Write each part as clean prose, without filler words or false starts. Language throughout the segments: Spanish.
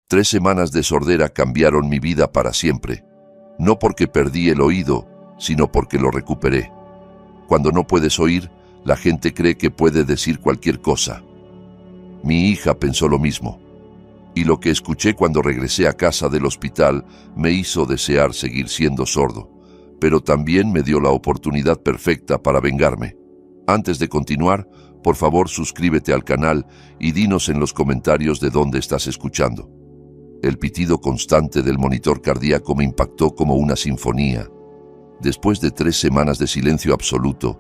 3 semanas de sordera cambiaron mi vida para siempre. No porque perdí el oído, sino porque lo recuperé. Cuando no puedes oír, la gente cree que puede decir cualquier cosa. Mi hija pensó lo mismo. Y lo que escuché cuando regresé a casa del hospital me hizo desear seguir siendo sordo, pero también me dio la oportunidad perfecta para vengarme. Antes de continuar, por favor suscríbete al canal y dinos en los comentarios de dónde estás escuchando. El pitido constante del monitor cardíaco me impactó como una sinfonía. Después de 3 semanas de silencio absoluto,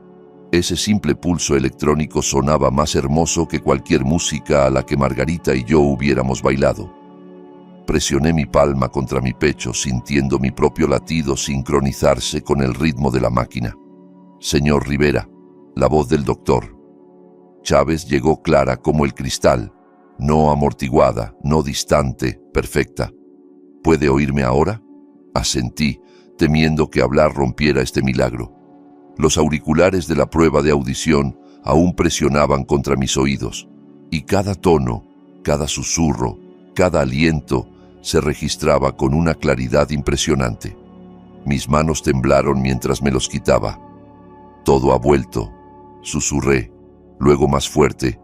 ese simple pulso electrónico sonaba más hermoso que cualquier música a la que Margarita y yo hubiéramos bailado. Presioné mi palma contra mi pecho, sintiendo mi propio latido sincronizarse con el ritmo de la máquina. Señor Rivera, la voz del doctor Chávez llegó clara como el cristal, no amortiguada, no distante, perfecta. ¿Puede oírme ahora? Asentí, temiendo que hablar rompiera este milagro. Los auriculares de la prueba de audición aún presionaban contra mis oídos, y cada tono, cada susurro, cada aliento se registraba con una claridad impresionante. Mis manos temblaron mientras me los quitaba. Todo ha vuelto, susurré, luego más fuerte,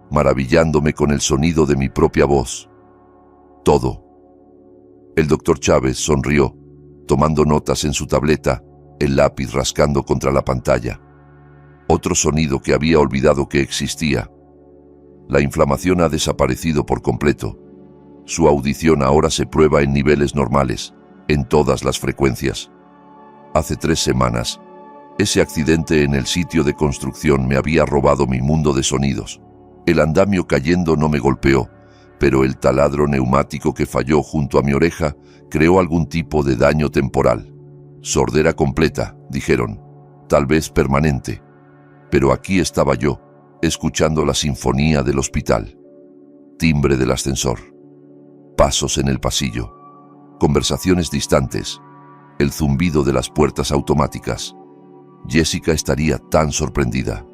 maravillándome con el sonido de mi propia voz. Todo. El doctor Chávez sonrió, tomando notas en su tableta, el lápiz rascando contra la pantalla. Otro sonido que había olvidado que existía. La inflamación ha desaparecido por completo. Su audición ahora se prueba en niveles normales, en todas las frecuencias. Hace 3 semanas, ese accidente en el sitio de construcción me había robado mi mundo de sonidos. El andamio cayendo no me golpeó, pero el taladro neumático que falló junto a mi oreja creó algún tipo de daño temporal. Sordera completa, dijeron, tal vez permanente. Pero aquí estaba yo, escuchando la sinfonía del hospital. Timbre del ascensor. Pasos en el pasillo. Conversaciones distantes. El zumbido de las puertas automáticas. Jessica estaría tan sorprendida.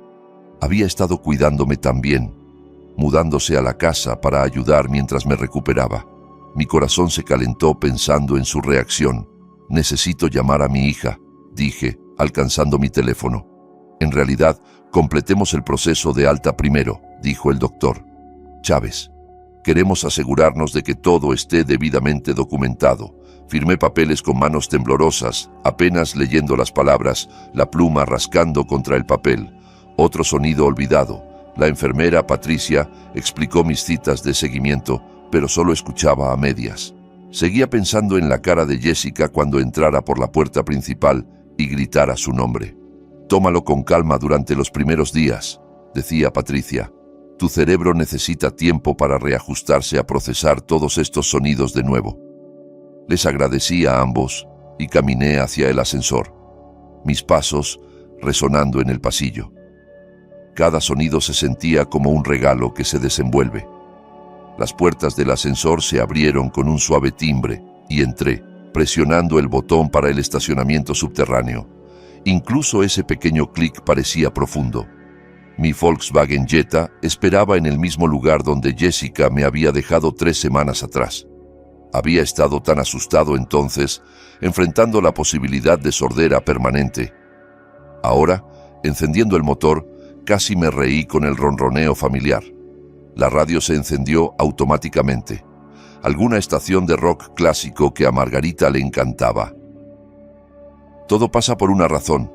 Había estado cuidándome tan bien, mudándose a la casa para ayudar mientras me recuperaba. Mi corazón se calentó pensando en su reacción. Necesito llamar a mi hija, dije, alcanzando mi teléfono. En realidad, completemos el proceso de alta primero, dijo el doctor Chávez. Queremos asegurarnos de que todo esté debidamente documentado. Firmé papeles con manos temblorosas, apenas leyendo las palabras, la pluma rascando contra el papel. Otro sonido olvidado. La enfermera Patricia explicó mis citas de seguimiento, pero solo escuchaba a medias. Seguía pensando en la cara de Jessica cuando entrara por la puerta principal y gritara su nombre. Tómalo con calma durante los primeros días, decía Patricia. Tu cerebro necesita tiempo para reajustarse a procesar todos estos sonidos de nuevo. Les agradecí a ambos y caminé hacia el ascensor, mis pasos resonando en el pasillo. Cada sonido se sentía como un regalo que se desenvuelve. Las puertas del ascensor se abrieron con un suave timbre y entré, presionando el botón para el estacionamiento subterráneo. Incluso ese pequeño clic parecía profundo. Mi Volkswagen Jetta esperaba en el mismo lugar donde Jessica me había dejado 3 semanas atrás. Había estado tan asustado entonces, enfrentando la posibilidad de sordera permanente. Ahora, encendiendo el motor, casi me reí con el ronroneo familiar. La radio se encendió automáticamente. Alguna estación de rock clásico que a Margarita le encantaba. Todo pasa por una razón,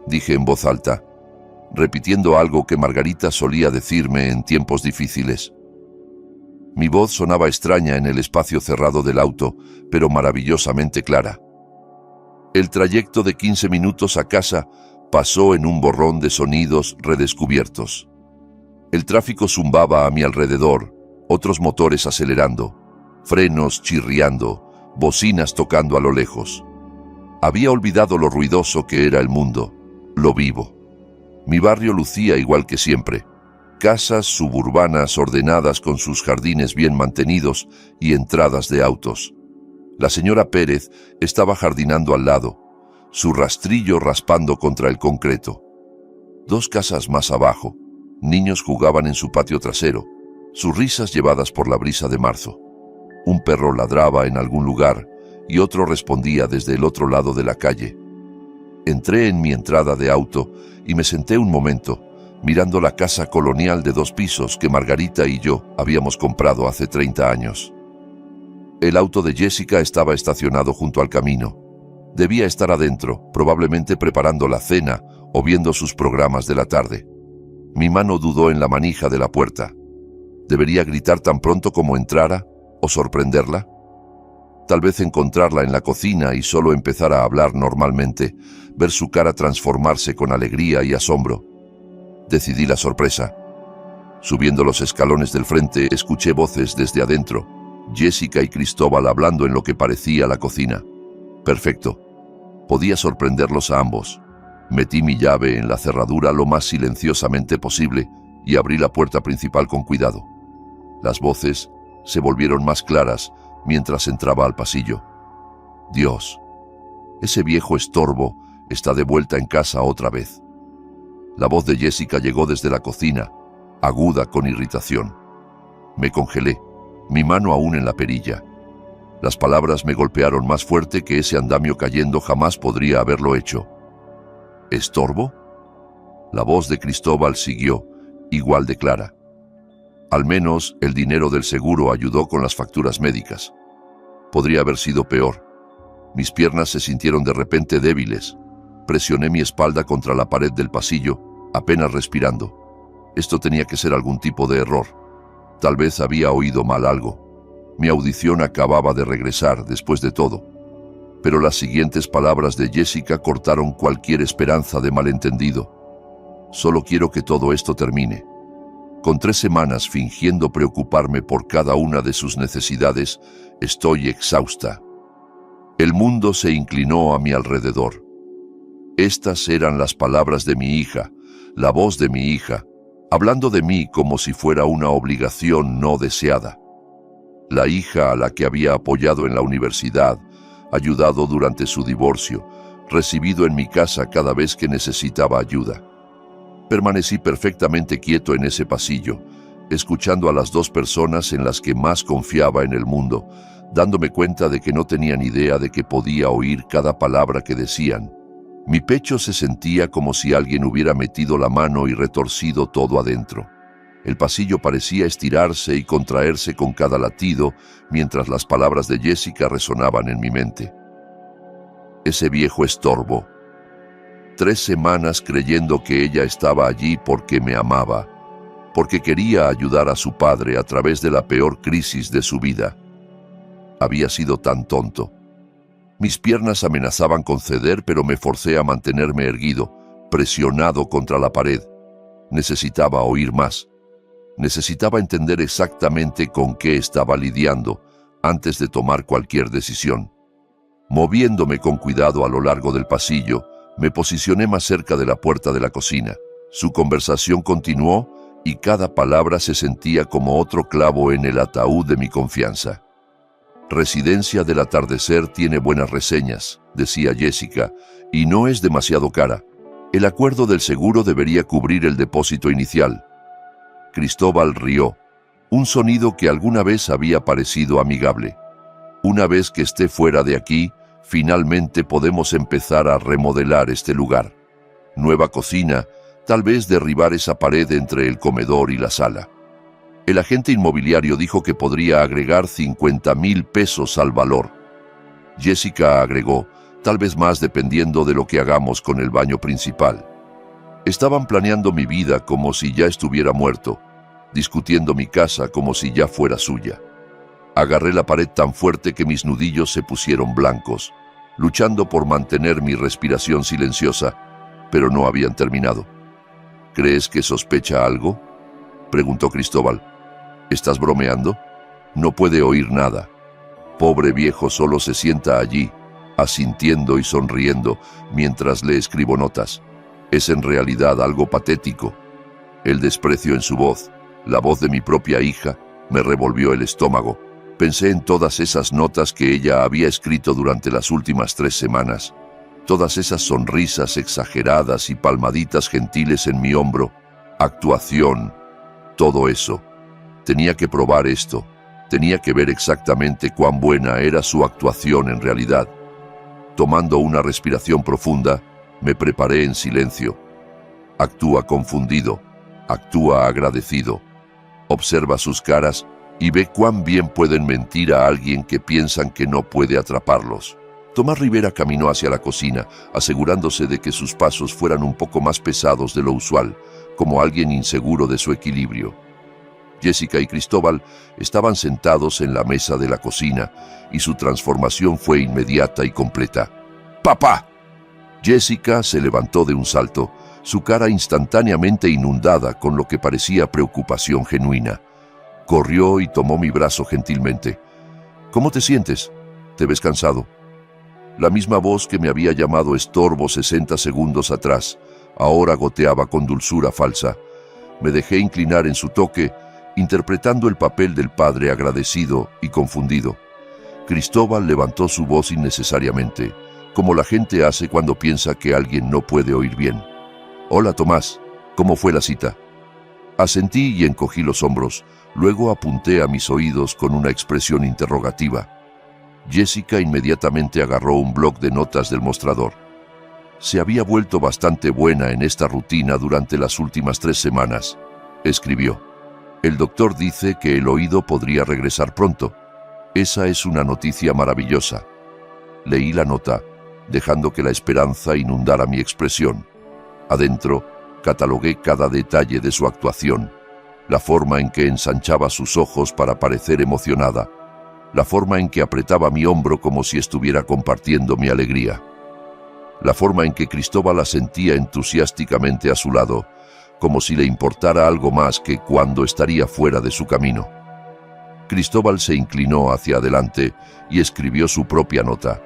dije en voz alta, repitiendo algo que Margarita solía decirme en tiempos difíciles. Mi voz sonaba extraña en el espacio cerrado del auto, pero maravillosamente clara. El trayecto de 15 minutos a casa pasó en un borrón de sonidos redescubiertos. El tráfico zumbaba a mi alrededor, otros motores acelerando, frenos chirriando, bocinas tocando a lo lejos. Había olvidado lo ruidoso que era el mundo, lo vivo. Mi barrio lucía igual que siempre. Casas suburbanas ordenadas con sus jardines bien mantenidos y entradas de autos. La señora Pérez estaba jardinando al lado, su rastrillo raspando contra el concreto. 2 casas más abajo, niños jugaban en su patio trasero, sus risas llevadas por la brisa de marzo. Un perro ladraba en algún lugar y otro respondía desde el otro lado de la calle. Entré en mi entrada de auto y me senté un momento, mirando la casa colonial de 2 pisos que Margarita y yo habíamos comprado hace 30 años. El auto de Jessica estaba estacionado junto al camino. Debía estar adentro, probablemente preparando la cena o viendo sus programas de la tarde. Mi mano dudó en la manija de la puerta. ¿Debería gritar tan pronto como entrara o sorprenderla? Tal vez encontrarla en la cocina y solo empezar a hablar normalmente, ver su cara transformarse con alegría y asombro. Decidí la sorpresa. Subiendo los escalones del frente, escuché voces desde adentro, Jessica y Cristóbal hablando en lo que parecía la cocina. Perfecto. Podía sorprenderlos a ambos. Metí mi llave en la cerradura lo más silenciosamente posible y abrí la puerta principal con cuidado. Las voces se volvieron más claras mientras entraba al pasillo. Dios, ese viejo estorbo está de vuelta en casa otra vez. La voz de Jessica llegó desde la cocina, aguda con irritación. Me congelé, mi mano aún en la perilla. Las palabras me golpearon más fuerte que ese andamio cayendo jamás podría haberlo hecho. ¿Estorbo? La voz de Cristóbal siguió, igual de clara. Al menos el dinero del seguro ayudó con las facturas médicas. Podría haber sido peor. Mis piernas se sintieron de repente débiles. Presioné mi espalda contra la pared del pasillo, apenas respirando. Esto tenía que ser algún tipo de error. Tal vez había oído mal algo. Mi audición acababa de regresar después de todo. Pero las siguientes palabras de Jessica cortaron cualquier esperanza de malentendido. Solo quiero que todo esto termine. Con 3 semanas fingiendo preocuparme por cada una de sus necesidades, estoy exhausta. El mundo se inclinó a mi alrededor. Estas eran las palabras de mi hija, la voz de mi hija, hablando de mí como si fuera una obligación no deseada. La hija a la que había apoyado en la universidad, ayudado durante su divorcio, recibido en mi casa cada vez que necesitaba ayuda. Permanecí perfectamente quieto en ese pasillo, escuchando a las 2 personas en las que más confiaba en el mundo, dándome cuenta de que no tenían idea de que podía oír cada palabra que decían. Mi pecho se sentía como si alguien hubiera metido la mano y retorcido todo adentro. El pasillo parecía estirarse y contraerse con cada latido, mientras las palabras de Jessica resonaban en mi mente. Ese viejo estorbo. 3 semanas creyendo que ella estaba allí porque me amaba, porque quería ayudar a su padre a través de la peor crisis de su vida. Había sido tan tonto. Mis piernas amenazaban con ceder, pero me forcé a mantenerme erguido, presionado contra la pared. Necesitaba oír más. Necesitaba entender exactamente con qué estaba lidiando antes de tomar cualquier decisión. Moviéndome con cuidado a lo largo del pasillo, me posicioné más cerca de la puerta de la cocina. Su conversación continuó y cada palabra se sentía como otro clavo en el ataúd de mi confianza. Residencia del Atardecer tiene buenas reseñas, decía Jessica, y no es demasiado cara. El acuerdo del seguro debería cubrir el depósito inicial. Cristóbal rió, un sonido que alguna vez había parecido amigable. Una vez que esté fuera de aquí, finalmente podemos empezar a remodelar este lugar. Nueva cocina, tal vez derribar esa pared entre el comedor y la sala. El agente inmobiliario dijo que podría agregar 50,000 pesos al valor. Jessica agregó, tal vez más dependiendo de lo que hagamos con el baño principal. Estaban planeando mi vida como si ya estuviera muerto, discutiendo mi casa como si ya fuera suya. Agarré la pared tan fuerte que mis nudillos se pusieron blancos, luchando por mantener mi respiración silenciosa, pero no habían terminado. ¿Crees que sospecha algo?, preguntó Cristóbal. ¿Estás bromeando? No puede oír nada. Pobre viejo solo se sienta allí, asintiendo y sonriendo mientras le escribo notas. Es en realidad algo patético. El desprecio en su voz, la voz de mi propia hija, me revolvió el estómago. Pensé en todas esas notas que ella había escrito durante las últimas 3 semanas. Todas esas sonrisas exageradas y palmaditas gentiles en mi hombro. Actuación. Todo eso. Tenía que probar esto. Tenía que ver exactamente cuán buena era su actuación en realidad. Tomando una respiración profunda, me preparé en silencio. Actúa confundido, actúa agradecido. Observa sus caras y ve cuán bien pueden mentir a alguien que piensan que no puede atraparlos. Tomás Rivera caminó hacia la cocina, asegurándose de que sus pasos fueran un poco más pesados de lo usual, como alguien inseguro de su equilibrio. Jessica y Cristóbal estaban sentados en la mesa de la cocina y su transformación fue inmediata y completa. ¡Papá! Jessica se levantó de un salto, su cara instantáneamente inundada con lo que parecía preocupación genuina. Corrió y tomó mi brazo gentilmente. ¿Cómo te sientes? ¿Te ves cansado? La misma voz que me había llamado estorbo 60 segundos atrás, ahora goteaba con dulzura falsa. Me dejé inclinar en su toque, interpretando el papel del padre agradecido y confundido. Cristóbal levantó su voz innecesariamente, como la gente hace cuando piensa que alguien no puede oír bien. «Hola, Tomás, ¿cómo fue la cita?» Asentí y encogí los hombros, luego apunté a mis oídos con una expresión interrogativa. Jessica inmediatamente agarró un bloc de notas del mostrador. Se había vuelto bastante buena en esta rutina durante las últimas 3 semanas, escribió. El doctor dice que el oído podría regresar pronto. Esa es una noticia maravillosa. Leí la nota, dejando que la esperanza inundara mi expresión. Adentro, catalogué cada detalle de su actuación, la forma en que ensanchaba sus ojos para parecer emocionada, la forma en que apretaba mi hombro como si estuviera compartiendo mi alegría, la forma en que Cristóbal asentía entusiásticamente a su lado, como si le importara algo más que cuándo estaría fuera de su camino. Cristóbal se inclinó hacia adelante y escribió su propia nota.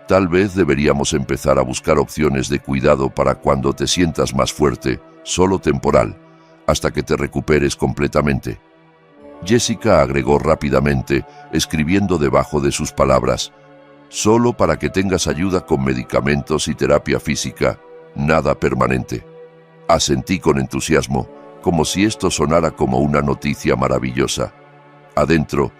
Tal vez deberíamos empezar a buscar opciones de cuidado para cuando te sientas más fuerte, solo temporal, hasta que te recuperes completamente. Jessica agregó rápidamente, escribiendo debajo de sus palabras, solo para que tengas ayuda con medicamentos y terapia física, nada permanente. Asentí con entusiasmo, como si esto sonara como una noticia maravillosa. Adentro,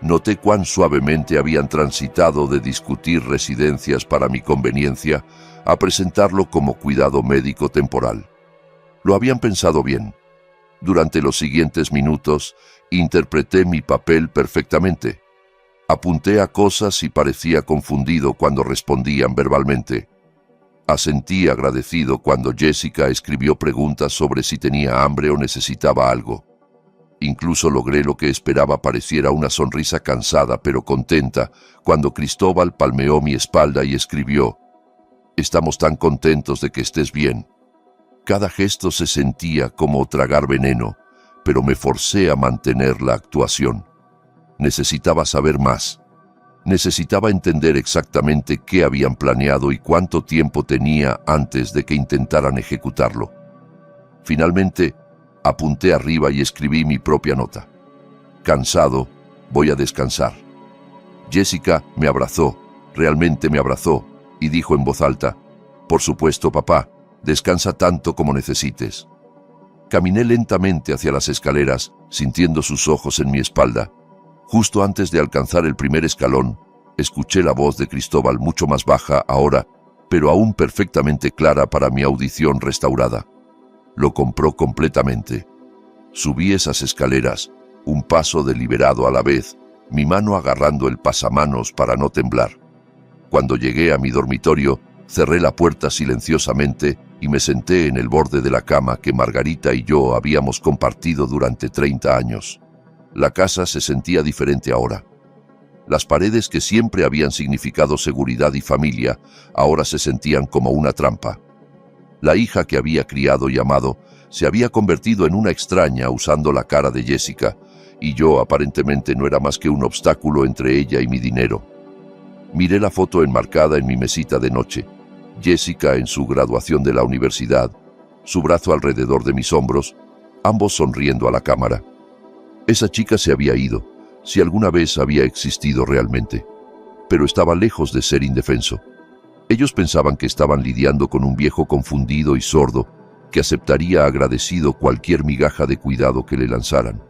noté cuán suavemente habían transitado de discutir residencias para mi conveniencia a presentarlo como cuidado médico temporal. Lo habían pensado bien. Durante los siguientes minutos, interpreté mi papel perfectamente. Apunté a cosas y parecía confundido cuando respondían verbalmente. Asentí agradecido cuando Jessica escribió preguntas sobre si tenía hambre o necesitaba algo. Incluso logré lo que esperaba pareciera una sonrisa cansada pero contenta cuando Cristóbal palmeó mi espalda y escribió: «Estamos tan contentos de que estés bien». Cada gesto se sentía como tragar veneno, pero me forcé a mantener la actuación. Necesitaba saber más. Necesitaba entender exactamente qué habían planeado y cuánto tiempo tenía antes de que intentaran ejecutarlo. Finalmente, apunté arriba y escribí mi propia nota. Cansado, voy a descansar. Jessica me abrazó, realmente me abrazó, y dijo en voz alta: «Por supuesto, papá, descansa tanto como necesites». Caminé lentamente hacia las escaleras, sintiendo sus ojos en mi espalda. Justo antes de alcanzar el primer escalón, escuché la voz de Cristóbal mucho más baja ahora, pero aún perfectamente clara para mi audición restaurada. Lo compró completamente. Subí esas escaleras, un paso deliberado a la vez, mi mano agarrando el pasamanos para no temblar. Cuando llegué a mi dormitorio, cerré la puerta silenciosamente y me senté en el borde de la cama que Margarita y yo habíamos compartido durante 30 años. La casa se sentía diferente ahora. Las paredes que siempre habían significado seguridad y familia, ahora se sentían como una trampa. La hija que había criado y amado se había convertido en una extraña usando la cara de Jessica, y yo aparentemente no era más que un obstáculo entre ella y mi dinero. Miré la foto enmarcada en mi mesita de noche. Jessica en su graduación de la universidad, su brazo alrededor de mis hombros, ambos sonriendo a la cámara. Esa chica se había ido, si alguna vez había existido realmente, pero estaba lejos de ser indefenso. Ellos pensaban que estaban lidiando con un viejo confundido y sordo que aceptaría agradecido cualquier migaja de cuidado que le lanzaran.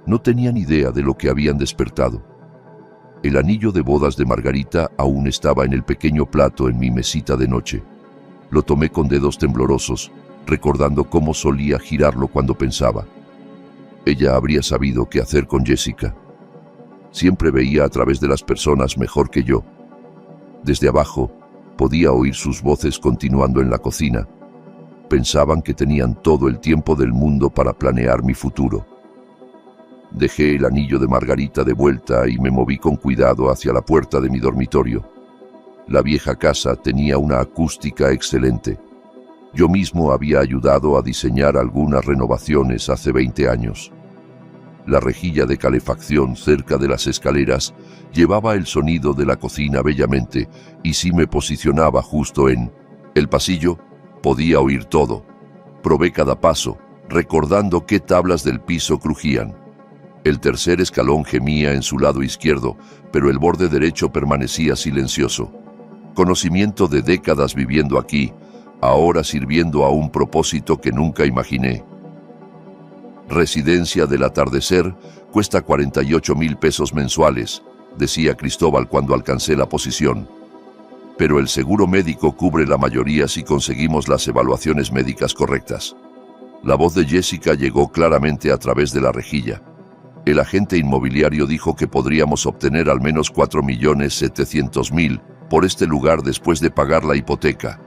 No tenían idea de lo que habían despertado. El anillo de bodas de Margarita aún estaba en el pequeño plato en mi mesita de noche. Lo tomé con dedos temblorosos, recordando cómo solía girarlo cuando pensaba. Ella habría sabido qué hacer con Jessica. Siempre veía a través de las personas mejor que yo. Desde abajo, podía oír sus voces continuando en la cocina. Pensaban que tenían todo el tiempo del mundo para planear mi futuro. Dejé el anillo de Margarita de vuelta y me moví con cuidado hacia la puerta de mi dormitorio. La vieja casa tenía una acústica excelente. Yo mismo había ayudado a diseñar algunas renovaciones hace 20 años. La rejilla de calefacción cerca de las escaleras llevaba el sonido de la cocina bellamente, y si me posicionaba justo en el pasillo, podía oír todo. Probé cada paso, recordando qué tablas del piso crujían. El tercer escalón gemía en su lado izquierdo, pero el borde derecho permanecía silencioso. Conocimiento de décadas viviendo aquí, ahora sirviendo a un propósito que nunca imaginé. Residencia del atardecer cuesta 48,000 pesos mensuales, decía Cristóbal cuando alcancé la posición. Pero el seguro médico cubre la mayoría si conseguimos las evaluaciones médicas correctas. La voz de Jessica llegó claramente a través de la rejilla. El agente inmobiliario dijo que podríamos obtener al menos 4,700,000 por este lugar después de pagar la hipoteca.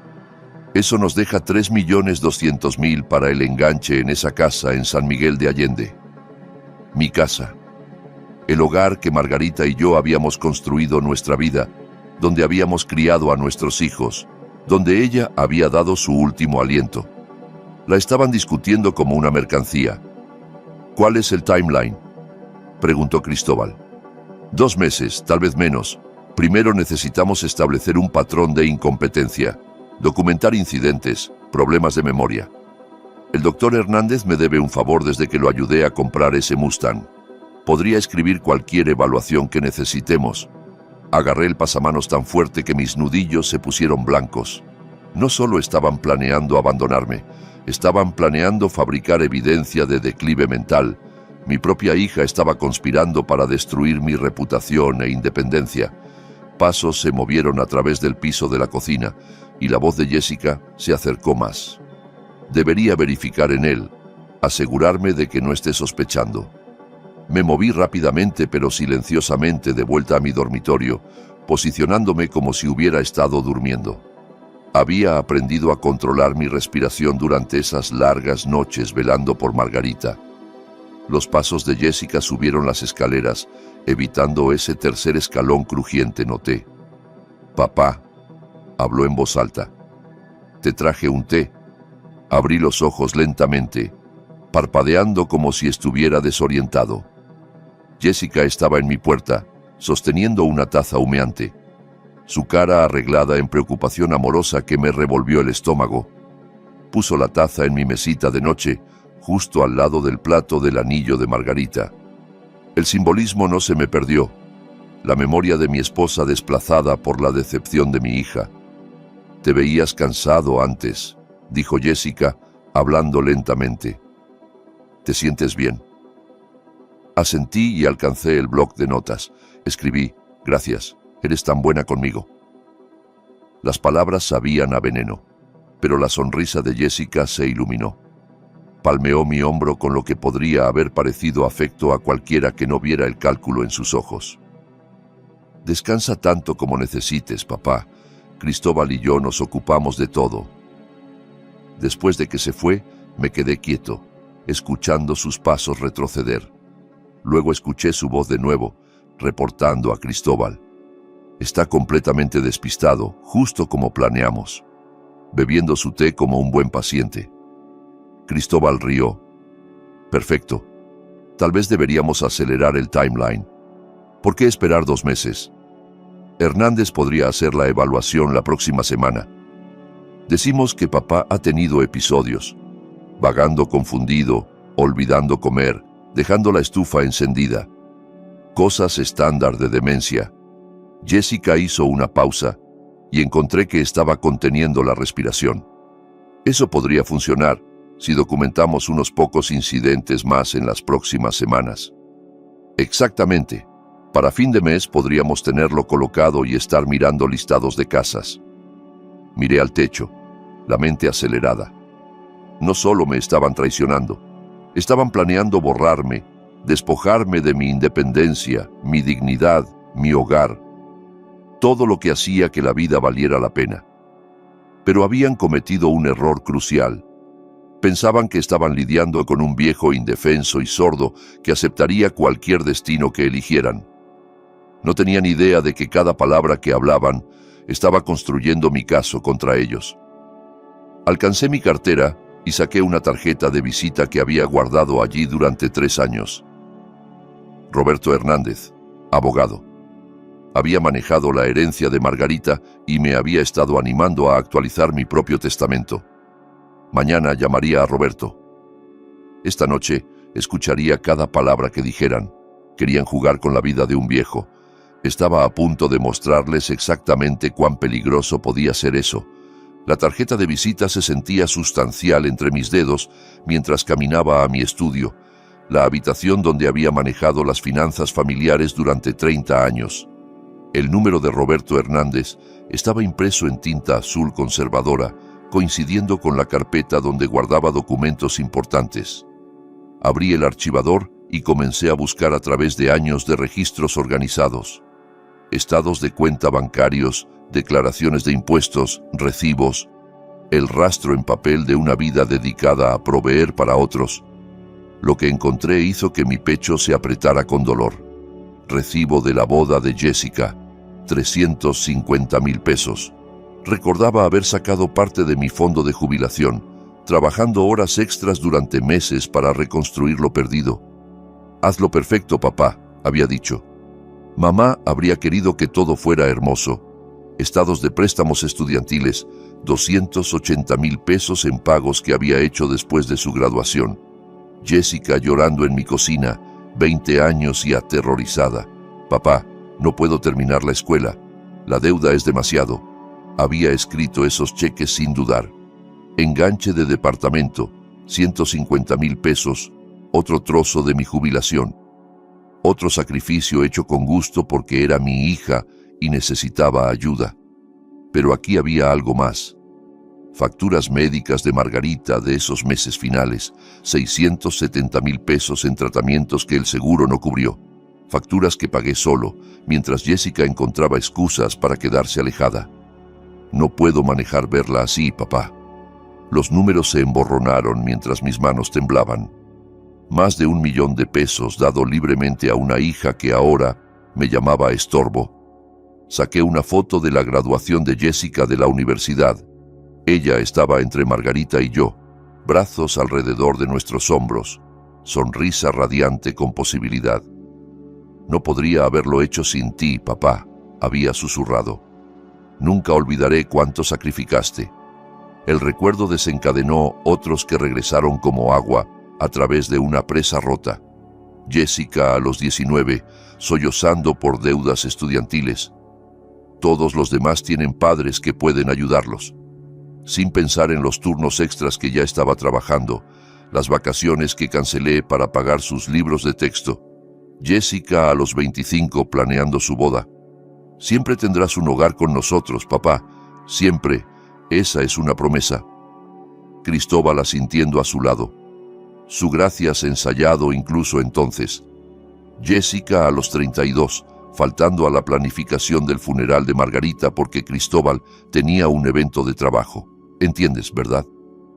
Eso nos deja 3,200,000 para el enganche en esa casa en San Miguel de Allende. Mi casa. El hogar que Margarita y yo habíamos construido nuestra vida, donde habíamos criado a nuestros hijos, donde ella había dado su último aliento. La estaban discutiendo como una mercancía. ¿Cuál es el timeline?, preguntó Cristóbal. 2 meses, tal vez menos. Primero necesitamos establecer un patrón de incompetencia, documentar incidentes, problemas de memoria. El doctor Hernández me debe un favor desde que lo ayudé a comprar ese Mustang. Podría escribir cualquier evaluación que necesitemos. Agarré el pasamanos tan fuerte que mis nudillos se pusieron blancos. No solo estaban planeando abandonarme, estaban planeando fabricar evidencia de declive mental. Mi propia hija estaba conspirando para destruir mi reputación e independencia. Pasos se movieron a través del piso de la cocina y la voz de Jessica se acercó más. Debería verificar en él, asegurarme de que no esté sospechando. Me moví rápidamente pero silenciosamente de vuelta a mi dormitorio, posicionándome como si hubiera estado durmiendo. Había aprendido a controlar mi respiración durante esas largas noches velando por Margarita. Los pasos de Jessica subieron las escaleras, evitando ese tercer escalón crujiente, noté. «Papá», habló en voz alta. «Te traje un té». Abrí los ojos lentamente, parpadeando como si estuviera desorientado. Jessica estaba en mi puerta, sosteniendo una taza humeante. Su cara arreglada en preocupación amorosa que me revolvió el estómago. Puso la taza en mi mesita de noche, justo al lado del plato del anillo de Margarita. El simbolismo no se me perdió. La memoria de mi esposa desplazada por la decepción de mi hija. «Te veías cansado antes», dijo Jessica, hablando lentamente. «¿Te sientes bien?» Asentí y alcancé el bloc de notas. Escribí: «Gracias, eres tan buena conmigo». Las palabras sabían a veneno, pero la sonrisa de Jessica se iluminó. Palmeó mi hombro con lo que podría haber parecido afecto a cualquiera que no viera el cálculo en sus ojos. «Descansa tanto como necesites, papá. Cristóbal y yo nos ocupamos de todo». Después de que se fue, me quedé quieto, escuchando sus pasos retroceder. Luego escuché su voz de nuevo, reportando a Cristóbal. «Está completamente despistado, justo como planeamos. Bebiendo su té como un buen paciente». Cristóbal rió. «Perfecto. Tal vez deberíamos acelerar el timeline. ¿Por qué esperar 2 meses? Hernández podría hacer la evaluación la próxima semana. Decimos que papá ha tenido episodios, vagando confundido, olvidando comer, dejando la estufa encendida. Cosas estándar de demencia». Jessica hizo una pausa y encontré que estaba conteniendo la respiración. «Eso podría funcionar si documentamos unos pocos incidentes más en las próximas semanas». Exactamente. Para fin de mes podríamos tenerlo colocado y estar mirando listados de casas. Miré al techo, la mente acelerada. No solo me estaban traicionando, estaban planeando borrarme, despojarme de mi independencia, mi dignidad, mi hogar, todo lo que hacía que la vida valiera la pena. Pero habían cometido un error crucial. Pensaban que estaban lidiando con un viejo indefenso y sordo que aceptaría cualquier destino que eligieran. No tenían idea de que cada palabra que hablaban estaba construyendo mi caso contra ellos. Alcancé mi cartera y saqué una tarjeta de visita que había guardado allí durante 3 años. Roberto Hernández, abogado. Había manejado la herencia de Margarita y me había estado animando a actualizar mi propio testamento. Mañana llamaría a Roberto. Esta noche escucharía cada palabra que dijeran. Querían jugar con la vida de un viejo. Estaba a punto de mostrarles exactamente cuán peligroso podía ser eso. La tarjeta de visita se sentía sustancial entre mis dedos mientras caminaba a mi estudio, la habitación donde había manejado las finanzas familiares durante 30 años. El número de Roberto Hernández estaba impreso en tinta azul conservadora, coincidiendo con la carpeta donde guardaba documentos importantes. Abrí el archivador y comencé a buscar a través de años de registros organizados. Estados de cuenta bancarios, declaraciones de impuestos, recibos, el rastro en papel de una vida dedicada a proveer para otros. Lo que encontré hizo que mi pecho se apretara con dolor. Recibo de la boda de Jessica, 350,000 pesos. Recordaba haber sacado parte de mi fondo de jubilación, trabajando horas extras durante meses para reconstruir lo perdido. «Hazlo perfecto, papá», había dicho. Mamá habría querido que todo fuera hermoso. Estados de préstamos estudiantiles, 280,000 pesos en pagos que había hecho después de su graduación. Jessica llorando en mi cocina, 20 años y aterrorizada. «Papá, no puedo terminar la escuela. La deuda es demasiado». Había escrito esos cheques sin dudar. Enganche de departamento, 150,000 pesos, otro trozo de mi jubilación. Otro sacrificio hecho con gusto porque era mi hija y necesitaba ayuda. Pero aquí había algo más. Facturas médicas de Margarita de esos meses finales, 670,000 pesos en tratamientos que el seguro no cubrió. Facturas que pagué solo, mientras Jessica encontraba excusas para quedarse alejada. No puedo manejar verla así, papá. Los números se emborronaron mientras mis manos temblaban. Más de 1 millón de pesos dado libremente a una hija que ahora me llamaba estorbo. Saqué una foto de la graduación de Jessica de la universidad. Ella estaba entre Margarita y yo, brazos alrededor de nuestros hombros, sonrisa radiante con posibilidad. «No podría haberlo hecho sin ti, papá», había susurrado. «Nunca olvidaré cuánto sacrificaste». El recuerdo desencadenó otros que regresaron como agua a través de una presa rota. Jessica a los 19, sollozando por deudas estudiantiles. Todos los demás tienen padres que pueden ayudarlos. Sin pensar en los turnos extras que ya estaba trabajando, las vacaciones que cancelé para pagar sus libros de texto. Jessica a los 25 planeando su boda. «Siempre tendrás un hogar con nosotros, papá. Siempre. Esa es una promesa». Cristóbal asintiendo a su lado. Su gracias ensayado incluso entonces. Jessica a los 32, faltando a la planificación del funeral de Margarita porque Cristóbal tenía un evento de trabajo. ¿Entiendes, verdad?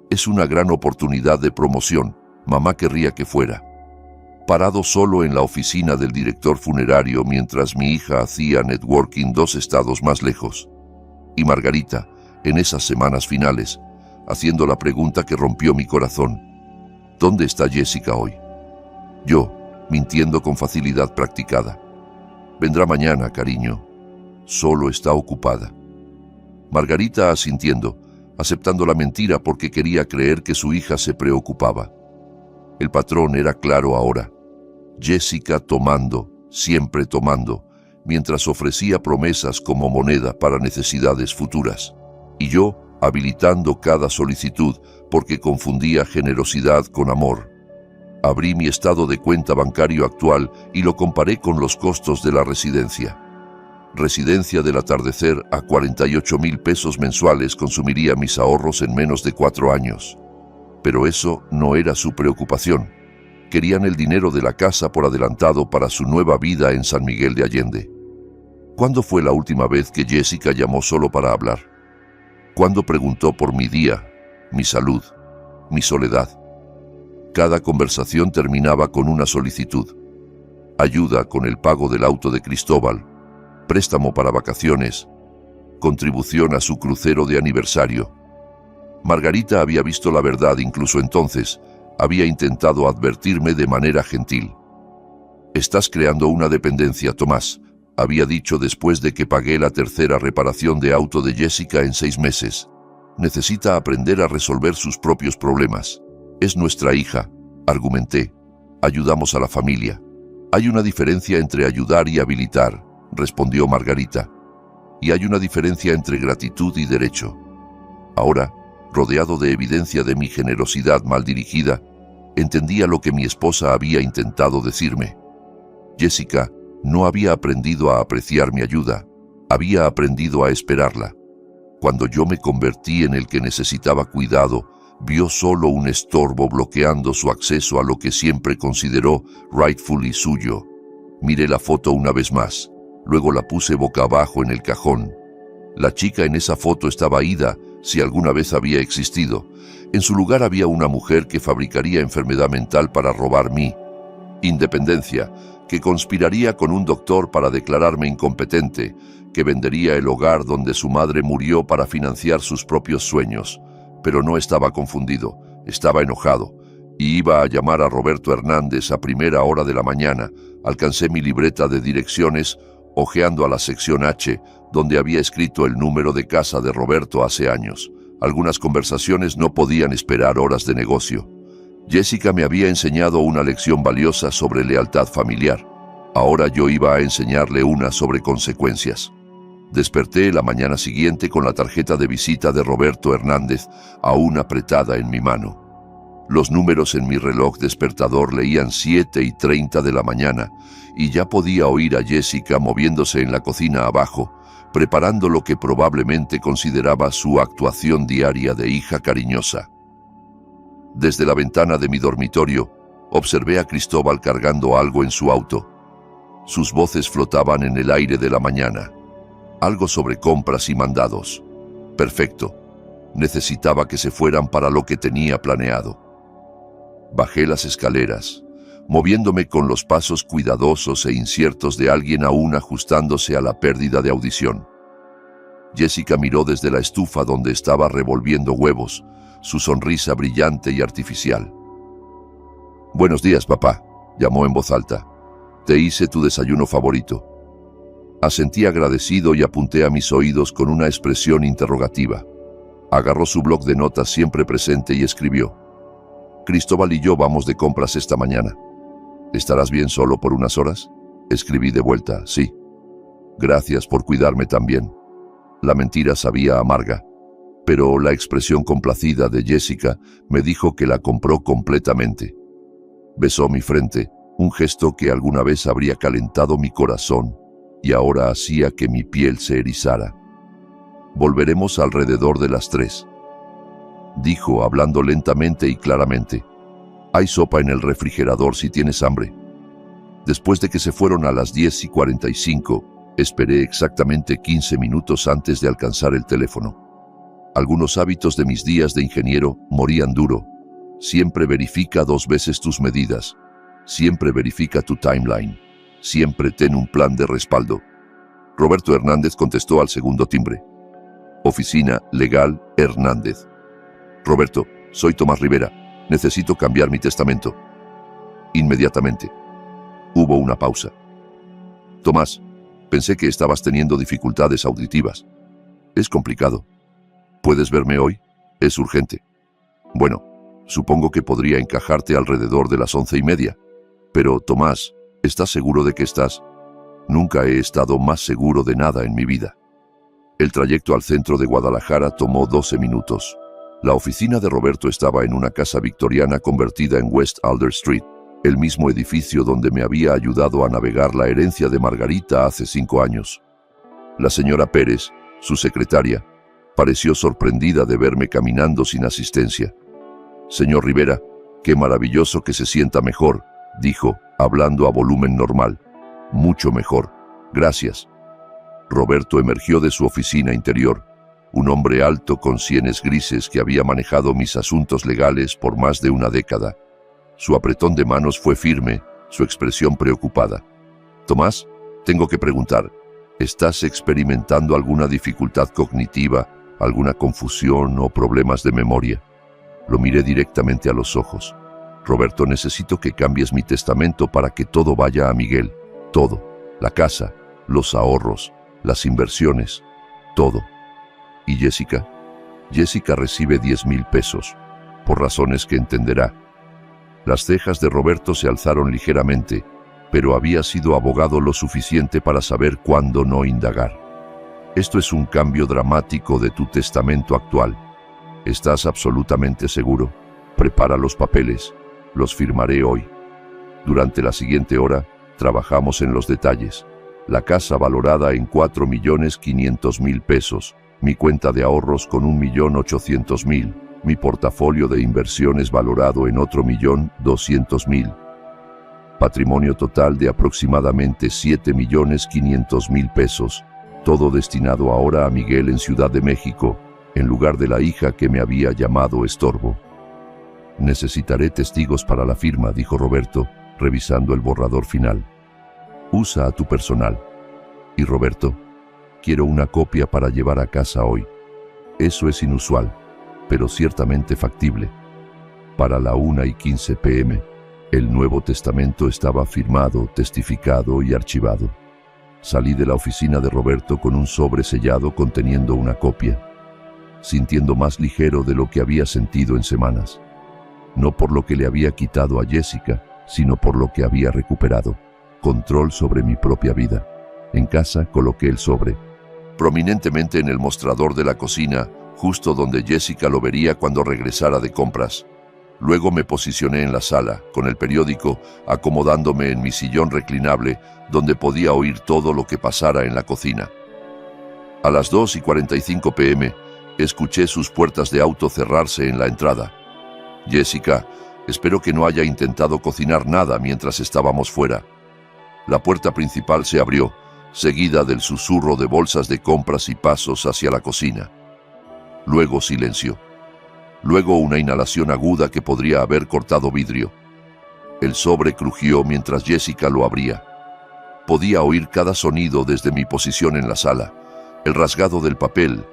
Es una gran oportunidad de promoción. Mamá querría que fuera. Parado solo en la oficina del director funerario mientras mi hija hacía networking 2 estados más lejos. Y Margarita, en esas semanas finales, haciendo la pregunta que rompió mi corazón. ¿Dónde está Jessica hoy? Yo, mintiendo con facilidad practicada. Vendrá mañana, cariño. Solo está ocupada. Margarita asintiendo, aceptando la mentira porque quería creer que su hija se preocupaba. El patrón era claro ahora. Jessica tomando, siempre tomando, mientras ofrecía promesas como moneda para necesidades futuras. Y yo, habilitando cada solicitud porque confundía generosidad con amor. Abrí mi estado de cuenta bancario actual y lo comparé con los costos de la residencia. Residencia del atardecer a 48,000 pesos mensuales consumiría mis ahorros en menos de 4 años. Pero eso no era su preocupación. Querían el dinero de la casa por adelantado para su nueva vida en San Miguel de Allende. ¿Cuándo fue la última vez que Jessica llamó solo para hablar? ¿Cuándo preguntó por mi día, mi salud, mi soledad? Cada conversación terminaba con una solicitud. Ayuda con el pago del auto de Cristóbal, préstamo para vacaciones, contribución a su crucero de aniversario. Margarita había visto la verdad incluso entonces. Había intentado advertirme de manera gentil. «Estás creando una dependencia, Tomás», había dicho después de que pagué la tercera reparación de auto de Jessica en 6 meses. «Necesita aprender a resolver sus propios problemas. Es nuestra hija», argumenté. «Ayudamos a la familia». «Hay una diferencia entre ayudar y habilitar», respondió Margarita. «Y hay una diferencia entre gratitud y derecho». Ahora, rodeado de evidencia de mi generosidad mal dirigida, entendía lo que mi esposa había intentado decirme. Jessica no había aprendido a apreciar mi ayuda, había aprendido a esperarla. Cuando yo me convertí en el que necesitaba cuidado, vio solo un estorbo bloqueando su acceso a lo que siempre consideró rightfully suyo. Miré la foto una vez más, luego la puse boca abajo en el cajón. La chica en esa foto estaba ida, si alguna vez había existido. En su lugar había una mujer que fabricaría enfermedad mental para robar mi independencia, que conspiraría con un doctor para declararme incompetente, que vendería el hogar donde su madre murió para financiar sus propios sueños. Pero no estaba confundido, estaba enojado, y iba a llamar a Roberto Hernández a primera hora de la mañana. Alcancé mi libreta de direcciones, hojeando a la sección H, donde había escrito el número de casa de Roberto hace años. Algunas conversaciones no podían esperar horas de negocio. Jessica me había enseñado una lección valiosa sobre lealtad familiar. Ahora yo iba a enseñarle una sobre consecuencias. Desperté la mañana siguiente con la tarjeta de visita de Roberto Hernández aún apretada en mi mano. Los números en mi reloj despertador leían 7:30 de la mañana y ya podía oír a Jessica moviéndose en la cocina abajo, preparando lo que probablemente consideraba su actuación diaria de hija cariñosa. Desde la ventana de mi dormitorio, observé a Cristóbal cargando algo en su auto. Sus voces flotaban en el aire de la mañana. Algo sobre compras y mandados. Perfecto. Necesitaba que se fueran para lo que tenía planeado. Bajé las escaleras, moviéndome con los pasos cuidadosos e inciertos de alguien aún ajustándose a la pérdida de audición. Jessica miró desde la estufa donde estaba revolviendo huevos, su sonrisa brillante y artificial. «Buenos días, papá», llamó en voz alta. «Te hice tu desayuno favorito». Asentí agradecido y apunté a mis oídos con una expresión interrogativa. Agarró su bloc de notas siempre presente y escribió: «Cristóbal y yo vamos de compras esta mañana. ¿Estarás bien solo por unas horas?». Escribí de vuelta: «Sí». «Gracias por cuidarme también». La mentira sabía amarga, pero la expresión complacida de Jessica me dijo que la compró completamente. Besó mi frente, un gesto que alguna vez habría calentado mi corazón y ahora hacía que mi piel se erizara. «Volveremos alrededor de las 3», dijo, hablando lentamente y claramente. «Hay sopa en el refrigerador si tienes hambre». Después de que se fueron a las 10:45, esperé exactamente 15 minutos antes de alcanzar el teléfono. Algunos hábitos de mis días de ingeniero morían duro. Siempre verifica 2 veces tus medidas. Siempre verifica tu timeline. Siempre ten un plan de respaldo. Roberto Hernández contestó al segundo timbre. «Oficina Legal Hernández». «Roberto, soy Tomás Rivera. Necesito cambiar mi testamento». «Inmediatamente». Hubo una pausa. «Tomás, pensé que estabas teniendo dificultades auditivas. Es complicado. ¿Puedes verme hoy? Es urgente». «Bueno, supongo que podría encajarte alrededor de las 11:30. Pero, Tomás, ¿estás seguro de que estás?» «Nunca he estado más seguro de nada en mi vida». El trayecto al centro de Guadalajara tomó 12 minutos. La oficina de Roberto estaba en una casa victoriana convertida en West Alder Street, el mismo edificio donde me había ayudado a navegar la herencia de Margarita hace 5 años. La señora Pérez, su secretaria, pareció sorprendida de verme caminando sin asistencia. «Señor Rivera, qué maravilloso que se sienta mejor», dijo, hablando a volumen normal. «Mucho mejor. Gracias». Roberto emergió de su oficina interior, un hombre alto con sienes grises que había manejado mis asuntos legales por más de una década. Su apretón de manos fue firme, su expresión preocupada. «Tomás, tengo que preguntar, ¿estás experimentando alguna dificultad cognitiva, alguna confusión o problemas de memoria?» Lo miré directamente a los ojos. «Roberto, necesito que cambies mi testamento para que todo vaya a Miguel. Todo. La casa, los ahorros, las inversiones, todo». «¿Y Jessica?» «Jessica recibe 10,000 pesos, por razones que entenderá». Las cejas de Roberto se alzaron ligeramente, pero había sido abogado lo suficiente para saber cuándo no indagar. «Esto es un cambio dramático de tu testamento actual. ¿Estás absolutamente seguro? Prepara los papeles. Los firmaré hoy». Durante la siguiente hora, trabajamos en los detalles. La casa valorada en 4,500,000 pesos, mi cuenta de ahorros con 1,800,000, mi portafolio de inversiones valorado en otro 1,200,000. Patrimonio total de aproximadamente 7,500,000 pesos, todo destinado ahora a Miguel en Ciudad de México, en lugar de la hija que me había llamado estorbo. «Necesitaré testigos para la firma», dijo Roberto, revisando el borrador final. «Usa a tu personal. Y Roberto, quiero una copia para llevar a casa hoy. Eso es inusual, pero ciertamente factible». Para la 1:15 p.m., el Nuevo Testamento estaba firmado, testificado y archivado. Salí de la oficina de Roberto con un sobre sellado conteniendo una copia, sintiendo más ligero de lo que había sentido en semanas. No por lo que le había quitado a Jessica, sino por lo que había recuperado: control sobre mi propia vida. En casa coloqué el sobre, prominentemente en el mostrador de la cocina, justo donde Jessica lo vería cuando regresara de compras. Luego me posicioné en la sala, con el periódico, acomodándome en mi sillón reclinable, donde podía oír todo lo que pasara en la cocina. A las 2:45 p.m., escuché sus puertas de auto cerrarse en la entrada. «Jessica, espero que no haya intentado cocinar nada mientras estábamos fuera». La puerta principal se abrió, seguida del susurro de bolsas de compras y pasos hacia la cocina. Luego silencio. Luego una inhalación aguda que podría haber cortado vidrio. El sobre crujió mientras Jessica lo abría. Podía oír cada sonido desde mi posición en la sala: el rasgado del papel,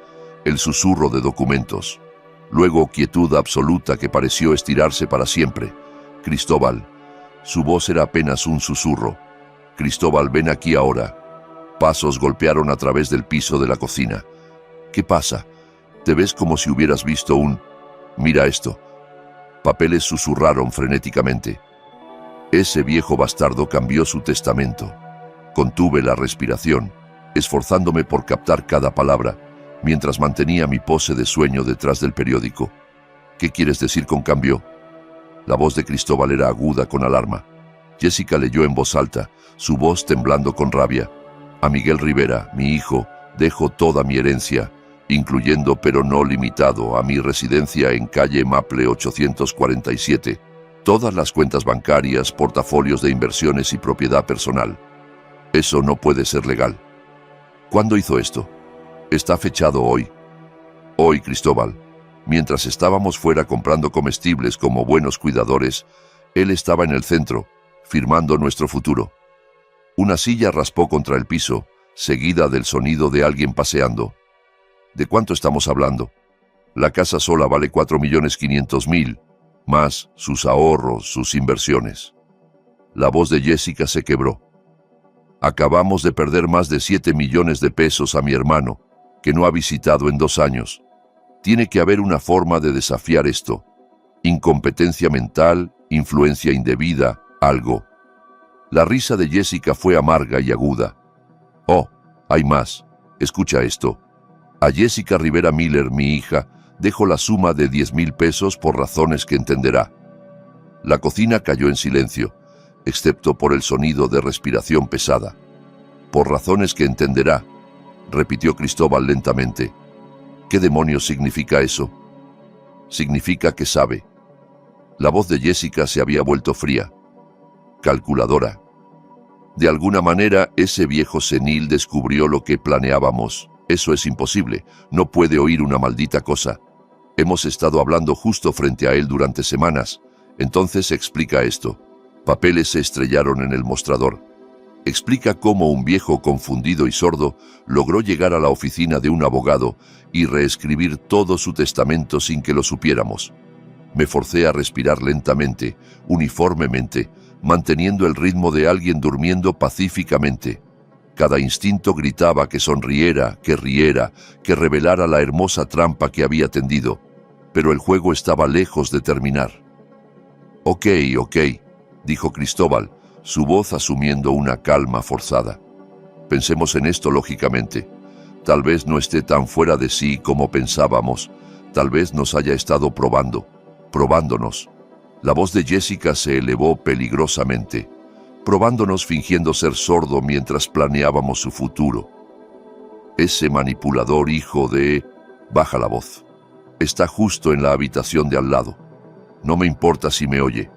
el susurro de documentos. Luego quietud absoluta que pareció estirarse para siempre. «Cristóbal». Su voz era apenas un susurro. «Cristóbal, ven aquí ahora». Pasos golpearon a través del piso de la cocina. «¿Qué pasa? Te ves como si hubieras visto un... Mira esto». Papeles susurraron frenéticamente. Ese viejo bastardo cambió su testamento. Contuve la respiración, esforzándome por captar cada palabra, mientras mantenía mi pose de sueño detrás del periódico. «¿Qué quieres decir con cambió?» La voz de Cristóbal era aguda con alarma. Jessica leyó en voz alta, su voz temblando con rabia. «A Miguel Rivera, mi hijo, dejo toda mi herencia, incluyendo pero no limitado a mi residencia en calle Maple 847, todas las cuentas bancarias, portafolios de inversiones y propiedad personal. Eso no puede ser legal». «¿Cuándo hizo esto?» «Está fechado hoy». «Hoy, Cristóbal». Mientras estábamos fuera comprando comestibles como buenos cuidadores, él estaba en el centro, firmando nuestro futuro. Una silla raspó contra el piso, seguida del sonido de alguien paseando. ¿De cuánto estamos hablando? La casa sola vale 4,500,000, más sus ahorros, sus inversiones. La voz de Jessica se quebró. «Acabamos de perder más de 7 millones de pesos a mi hermano, que no ha visitado en 2 años. Tiene que haber una forma de desafiar esto. Incompetencia mental, influencia indebida, algo». La risa de Jessica fue amarga y aguda. «Oh, hay más. Escucha esto. A Jessica Rivera Miller, mi hija, Dejo la suma de 10,000 pesos por razones que entenderá. La cocina cayó en silencio, excepto por el sonido de respiración pesada. Por razones que entenderá, repitió Cristóbal lentamente. ¿Qué demonios significa eso? Significa que sabe. La voz de Jessica se había vuelto fría. Calculadora. De alguna manera, ese viejo senil descubrió lo que planeábamos. Eso es imposible. No puede oír una maldita cosa. Hemos estado hablando justo frente a él durante semanas. Entonces explica esto. Papeles se estrellaron en el mostrador. Explica cómo un viejo confundido y sordo logró llegar a la oficina de un abogado y reescribir todo su testamento sin que lo supiéramos. Me forcé a respirar lentamente, uniformemente, manteniendo el ritmo de alguien durmiendo pacíficamente. Cada instinto gritaba que sonriera, que riera, que revelara la hermosa trampa que había tendido, pero el juego estaba lejos de terminar. Ok, dijo Cristóbal, su voz asumiendo una calma forzada. Pensemos en esto lógicamente. Tal vez no esté tan fuera de sí como pensábamos. Tal vez nos haya estado probándonos. La voz de Jessica se elevó peligrosamente, probándonos fingiendo ser sordo mientras planeábamos su futuro. Ese manipulador hijo de... Baja la voz. Está justo en la habitación de al lado. No me importa si me oye.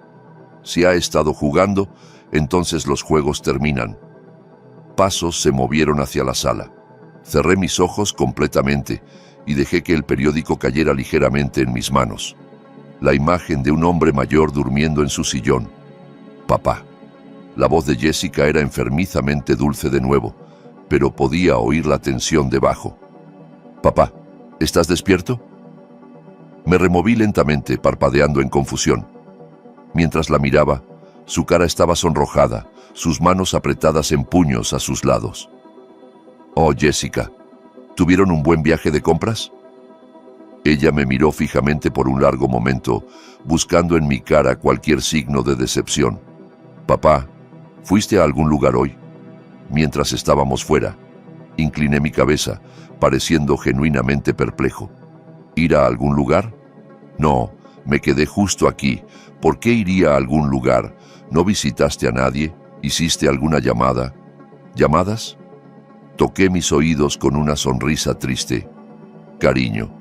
Si ha estado jugando, entonces los juegos terminan. Pasos se movieron hacia la sala. Cerré mis ojos completamente y dejé que el periódico cayera ligeramente en mis manos. La imagen de un hombre mayor durmiendo en su sillón. Papá. La voz de Jessica era enfermizamente dulce de nuevo, pero podía oír la tensión debajo. Papá, ¿estás despierto? Me removí lentamente, parpadeando en confusión. Mientras la miraba, su cara estaba sonrojada, sus manos apretadas en puños a sus lados. Oh, Jessica, ¿tuvieron un buen viaje de compras? Ella me miró fijamente por un largo momento, buscando en mi cara cualquier signo de decepción. Papá, ¿fuiste a algún lugar hoy? Mientras estábamos fuera, incliné mi cabeza, pareciendo genuinamente perplejo. ¿Ir a algún lugar? No, me quedé justo aquí. ¿Por qué iría a algún lugar? ¿No visitaste a nadie? ¿Hiciste alguna llamada? ¿Llamadas? Toqué mis oídos con una sonrisa triste. Cariño,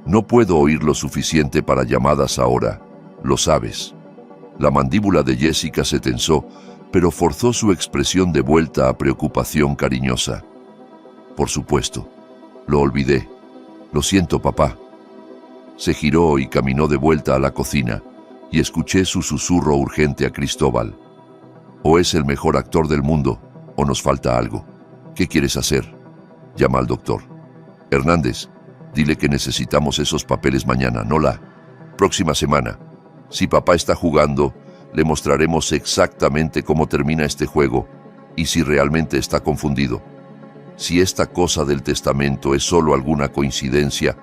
no puedo oír lo suficiente para llamadas ahora, lo sabes. La mandíbula de Jessica se tensó, pero forzó su expresión de vuelta a preocupación cariñosa. Por supuesto, lo olvidé. Lo siento, papá. Se giró y caminó de vuelta a la cocina, y escuché su susurro urgente a Cristóbal. O es el mejor actor del mundo, o nos falta algo. ¿Qué quieres hacer? Llama al doctor. Hernández, dile que necesitamos esos papeles mañana, no la próxima semana. Si papá está jugando, le mostraremos exactamente cómo termina este juego y si realmente está confundido. Si esta cosa del testamento es solo alguna coincidencia,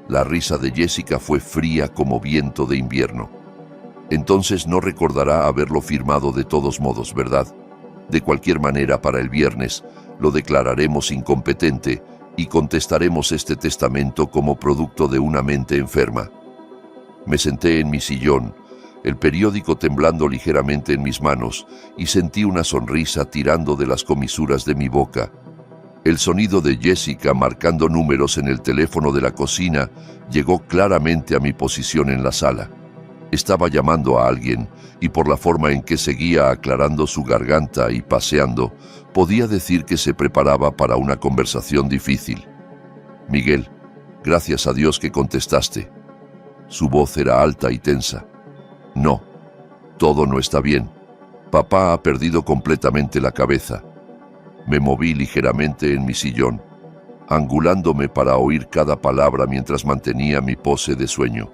la risa de Jessica fue fría como viento de invierno. Entonces no recordará haberlo firmado de todos modos, ¿verdad? De cualquier manera, para el viernes, lo declararemos incompetente y contestaremos este testamento como producto de una mente enferma. Me senté en mi sillón, el periódico temblando ligeramente en mis manos, y sentí una sonrisa tirando de las comisuras de mi boca. El sonido de Jessica marcando números en el teléfono de la cocina llegó claramente a mi posición en la sala. Estaba llamando a alguien, y por la forma en que seguía aclarando su garganta y paseando, podía decir que se preparaba para una conversación difícil. Miguel, gracias a Dios que contestaste. Su voz era alta y tensa. No, todo no está bien. Papá ha perdido completamente la cabeza. Me moví ligeramente en mi sillón, angulándome para oír cada palabra mientras mantenía mi pose de sueño.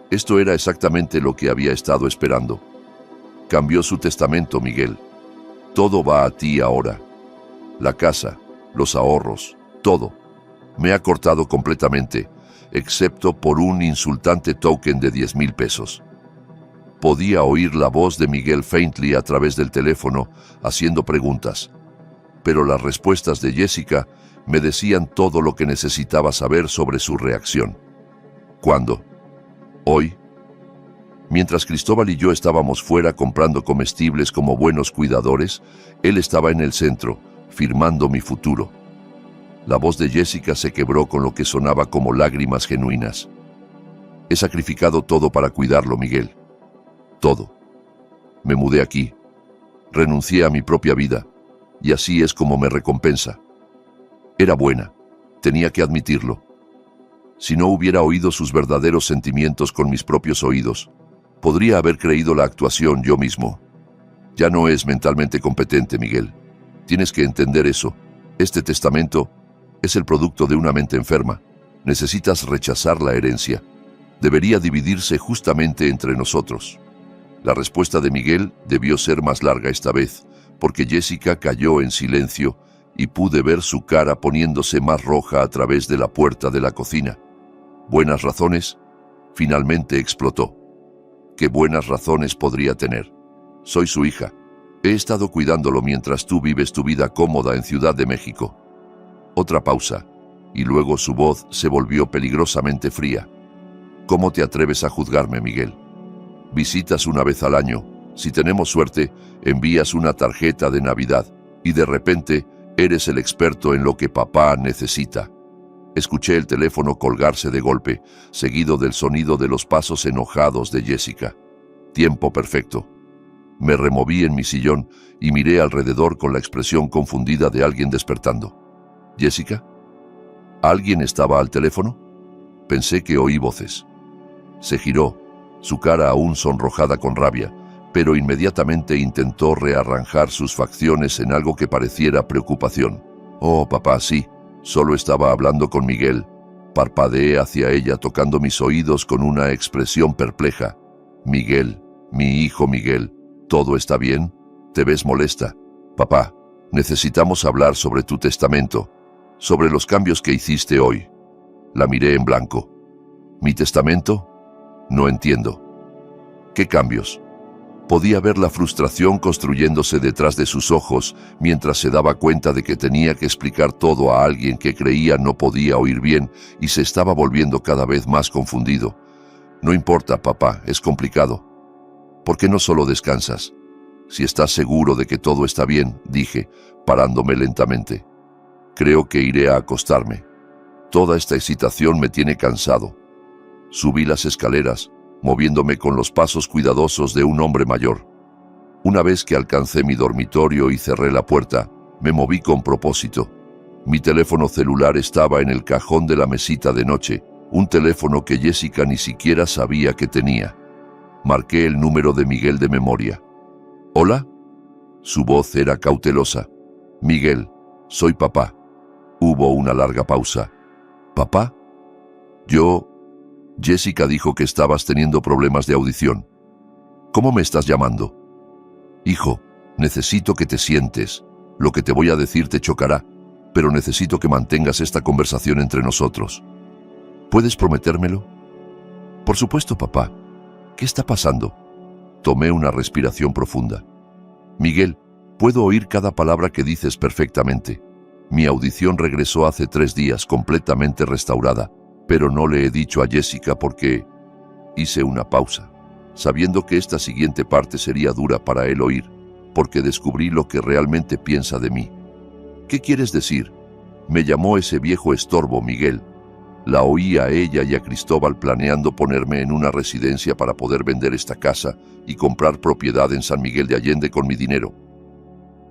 Esto era exactamente lo que había estado esperando. Cambió su testamento, Miguel. Todo va a ti ahora. La casa, los ahorros, todo. Me ha cortado completamente, excepto por un insultante token de 10,000 pesos. Podía oír la voz de Miguel faintly a través del teléfono, haciendo preguntas. Pero las respuestas de Jessica me decían todo lo que necesitaba saber sobre su reacción. ¿Cuándo? Hoy. Mientras Cristóbal y yo estábamos fuera comprando comestibles como buenos cuidadores, él estaba en el centro, firmando mi futuro. La voz de Jessica se quebró con lo que sonaba como lágrimas genuinas. He sacrificado todo para cuidarlo, Miguel. Todo. Me mudé aquí. Renuncié a mi propia vida. Y así es como me recompensa. Era buena. Tenía que admitirlo. Si no hubiera oído sus verdaderos sentimientos con mis propios oídos, podría haber creído la actuación yo mismo. Ya no es mentalmente competente, Miguel. Tienes que entender eso. Este testamento es el producto de una mente enferma. Necesitas rechazar la herencia. Debería dividirse justamente entre nosotros. La respuesta de Miguel debió ser más larga esta vez, porque Jessica cayó en silencio y pude ver su cara poniéndose más roja a través de la puerta de la cocina. ¿Buenas razones? Finalmente explotó. ¿Qué buenas razones podría tener? Soy su hija. He estado cuidándolo mientras tú vives tu vida cómoda en Ciudad de México. Otra pausa, y luego su voz se volvió peligrosamente fría. ¿Cómo te atreves a juzgarme, Miguel? Visitas una vez al año. Si tenemos suerte, envías una tarjeta de Navidad, y de repente eres el experto en lo que papá necesita. Escuché el teléfono colgarse de golpe, seguido del sonido de los pasos enojados de Jessica. Tiempo perfecto. Me removí en mi sillón y miré alrededor con la expresión confundida de alguien despertando. ¿Jessica? ¿Alguien estaba al teléfono? Pensé que oí voces. Se giró, su cara aún sonrojada con rabia, pero inmediatamente intentó rearranjar sus facciones en algo que pareciera preocupación. Oh, papá, sí. Solo estaba hablando con Miguel. Parpadeé hacia ella, tocando mis oídos con una expresión perpleja. Miguel, mi hijo Miguel, ¿todo está bien? ¿Te ves molesta? Papá, necesitamos hablar sobre tu testamento, sobre los cambios que hiciste hoy. La miré en blanco. ¿Mi testamento? No entiendo. ¿Qué cambios? Podía ver la frustración construyéndose detrás de sus ojos mientras se daba cuenta de que tenía que explicar todo a alguien que creía no podía oír bien y se estaba volviendo cada vez más confundido. No importa, papá, es complicado. ¿Por qué no solo descansas? Si estás seguro de que todo está bien, dije, parándome lentamente. Creo que iré a acostarme. Toda esta excitación me tiene cansado. Subí las escaleras, moviéndome con los pasos cuidadosos de un hombre mayor. Una vez que alcancé mi dormitorio y cerré la puerta, me moví con propósito. Mi teléfono celular estaba en el cajón de la mesita de noche, un teléfono que Jessica ni siquiera sabía que tenía. Marqué el número de Miguel de memoria. ¿Hola? Su voz era cautelosa. Miguel, soy papá. Hubo una larga pausa. ¿Papá? Jessica dijo que estabas teniendo problemas de audición. ¿Cómo me estás llamando? Hijo, necesito que te sientes. Lo que te voy a decir te chocará, pero necesito que mantengas esta conversación entre nosotros. ¿Puedes prometérmelo? Por supuesto, papá. ¿Qué está pasando? Tomé una respiración profunda. Miguel, puedo oír cada palabra que dices perfectamente. Mi audición regresó hace 3 días completamente restaurada, pero no le he dicho a Jessica porque... Hice una pausa, sabiendo que esta siguiente parte sería dura para él oír, porque descubrí lo que realmente piensa de mí. ¿Qué quieres decir? Me llamó ese viejo estorbo, Miguel. La oí a ella y a Cristóbal planeando ponerme en una residencia para poder vender esta casa y comprar propiedad en San Miguel de Allende con mi dinero.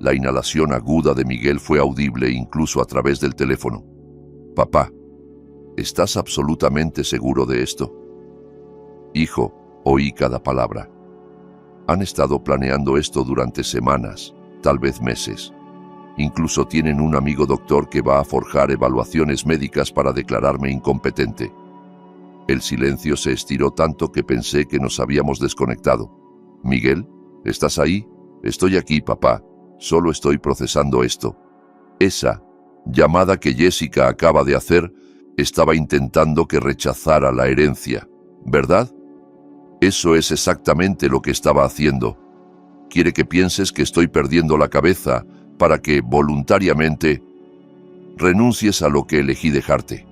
La inhalación aguda de Miguel fue audible incluso a través del teléfono. Papá, ¿estás absolutamente seguro de esto? Hijo, oí cada palabra. Han estado planeando esto durante semanas, tal vez meses. Incluso tienen un amigo doctor que va a forjar evaluaciones médicas para declararme incompetente. El silencio se estiró tanto que pensé que nos habíamos desconectado. Miguel, ¿estás ahí? Estoy aquí, papá. Solo estoy procesando esto. Esa llamada que Jessica acaba de hacer estaba intentando que rechazara la herencia, ¿verdad? Eso es exactamente lo que estaba haciendo. Quiere que pienses que estoy perdiendo la cabeza para que, voluntariamente, renuncies a lo que elegí dejarte.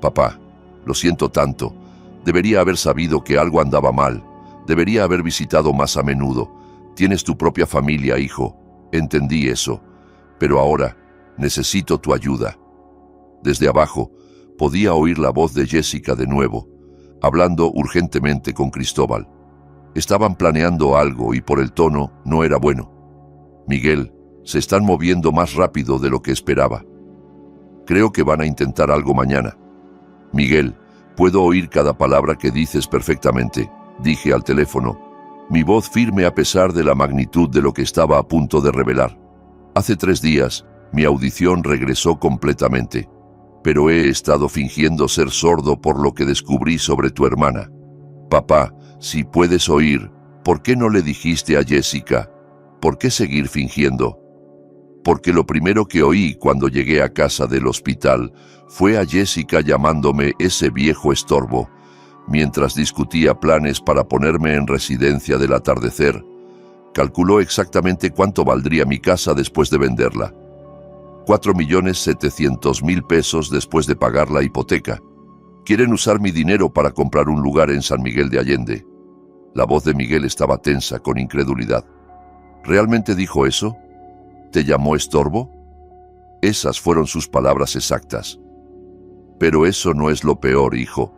Papá, Lo siento tanto. Debería haber sabido que algo andaba mal. Debería haber visitado más a menudo. Tienes tu propia familia, hijo. Entendí eso. Pero ahora necesito tu ayuda. Desde abajo podía oír la voz de Jessica de nuevo, hablando urgentemente con Cristóbal. Estaban planeando algo y por el tono no era bueno. Miguel, se están moviendo más rápido de lo que esperaba. Creo que van a intentar algo mañana. Miguel, puedo oír cada palabra que dices perfectamente, dije al teléfono, mi voz firme a pesar de la magnitud de lo que estaba a punto de revelar. Hace 3 días, mi audición regresó completamente, pero he estado fingiendo ser sordo por lo que descubrí sobre tu hermana. Papá, si puedes oír, ¿por qué no le dijiste a Jessica? ¿Por qué seguir fingiendo? Porque lo primero que oí cuando llegué a casa del hospital fue a Jessica llamándome ese viejo estorbo, mientras discutía planes para ponerme en residencia del atardecer. Calculó exactamente cuánto valdría mi casa después de venderla. 4.700.000 pesos después de pagar la hipoteca. Quieren usar mi dinero para comprar un lugar en San Miguel de Allende. La voz de Miguel estaba tensa con incredulidad. ¿Realmente dijo eso? ¿Te llamó estorbo? Esas fueron sus palabras exactas. Pero eso no es lo peor, hijo.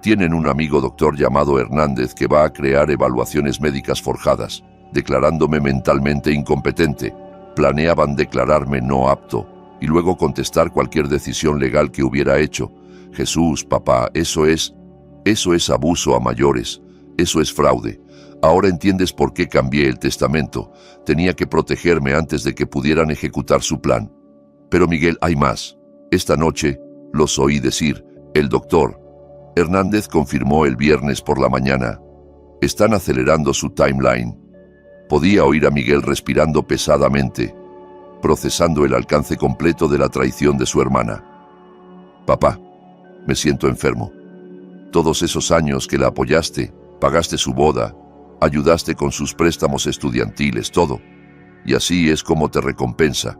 Tienen un amigo doctor llamado Hernández que va a crear evaluaciones médicas forjadas, declarándome mentalmente incompetente. Planeaban declararme no apto y luego contestar cualquier decisión legal que hubiera hecho. Jesús, papá, eso es abuso a mayores. Eso es fraude. Ahora entiendes por qué cambié el testamento. Tenía que protegerme antes de que pudieran ejecutar su plan. Pero Miguel, hay más. Esta noche, los oí decir, el doctor Hernández confirmó el viernes por la mañana. Están acelerando su timeline. Podía oír a Miguel respirando pesadamente, procesando el alcance completo de la traición de su hermana. Papá, me siento enfermo. Todos esos años que la apoyaste, pagaste su boda, ayudaste con sus préstamos estudiantiles, todo. Y así es como te recompensa.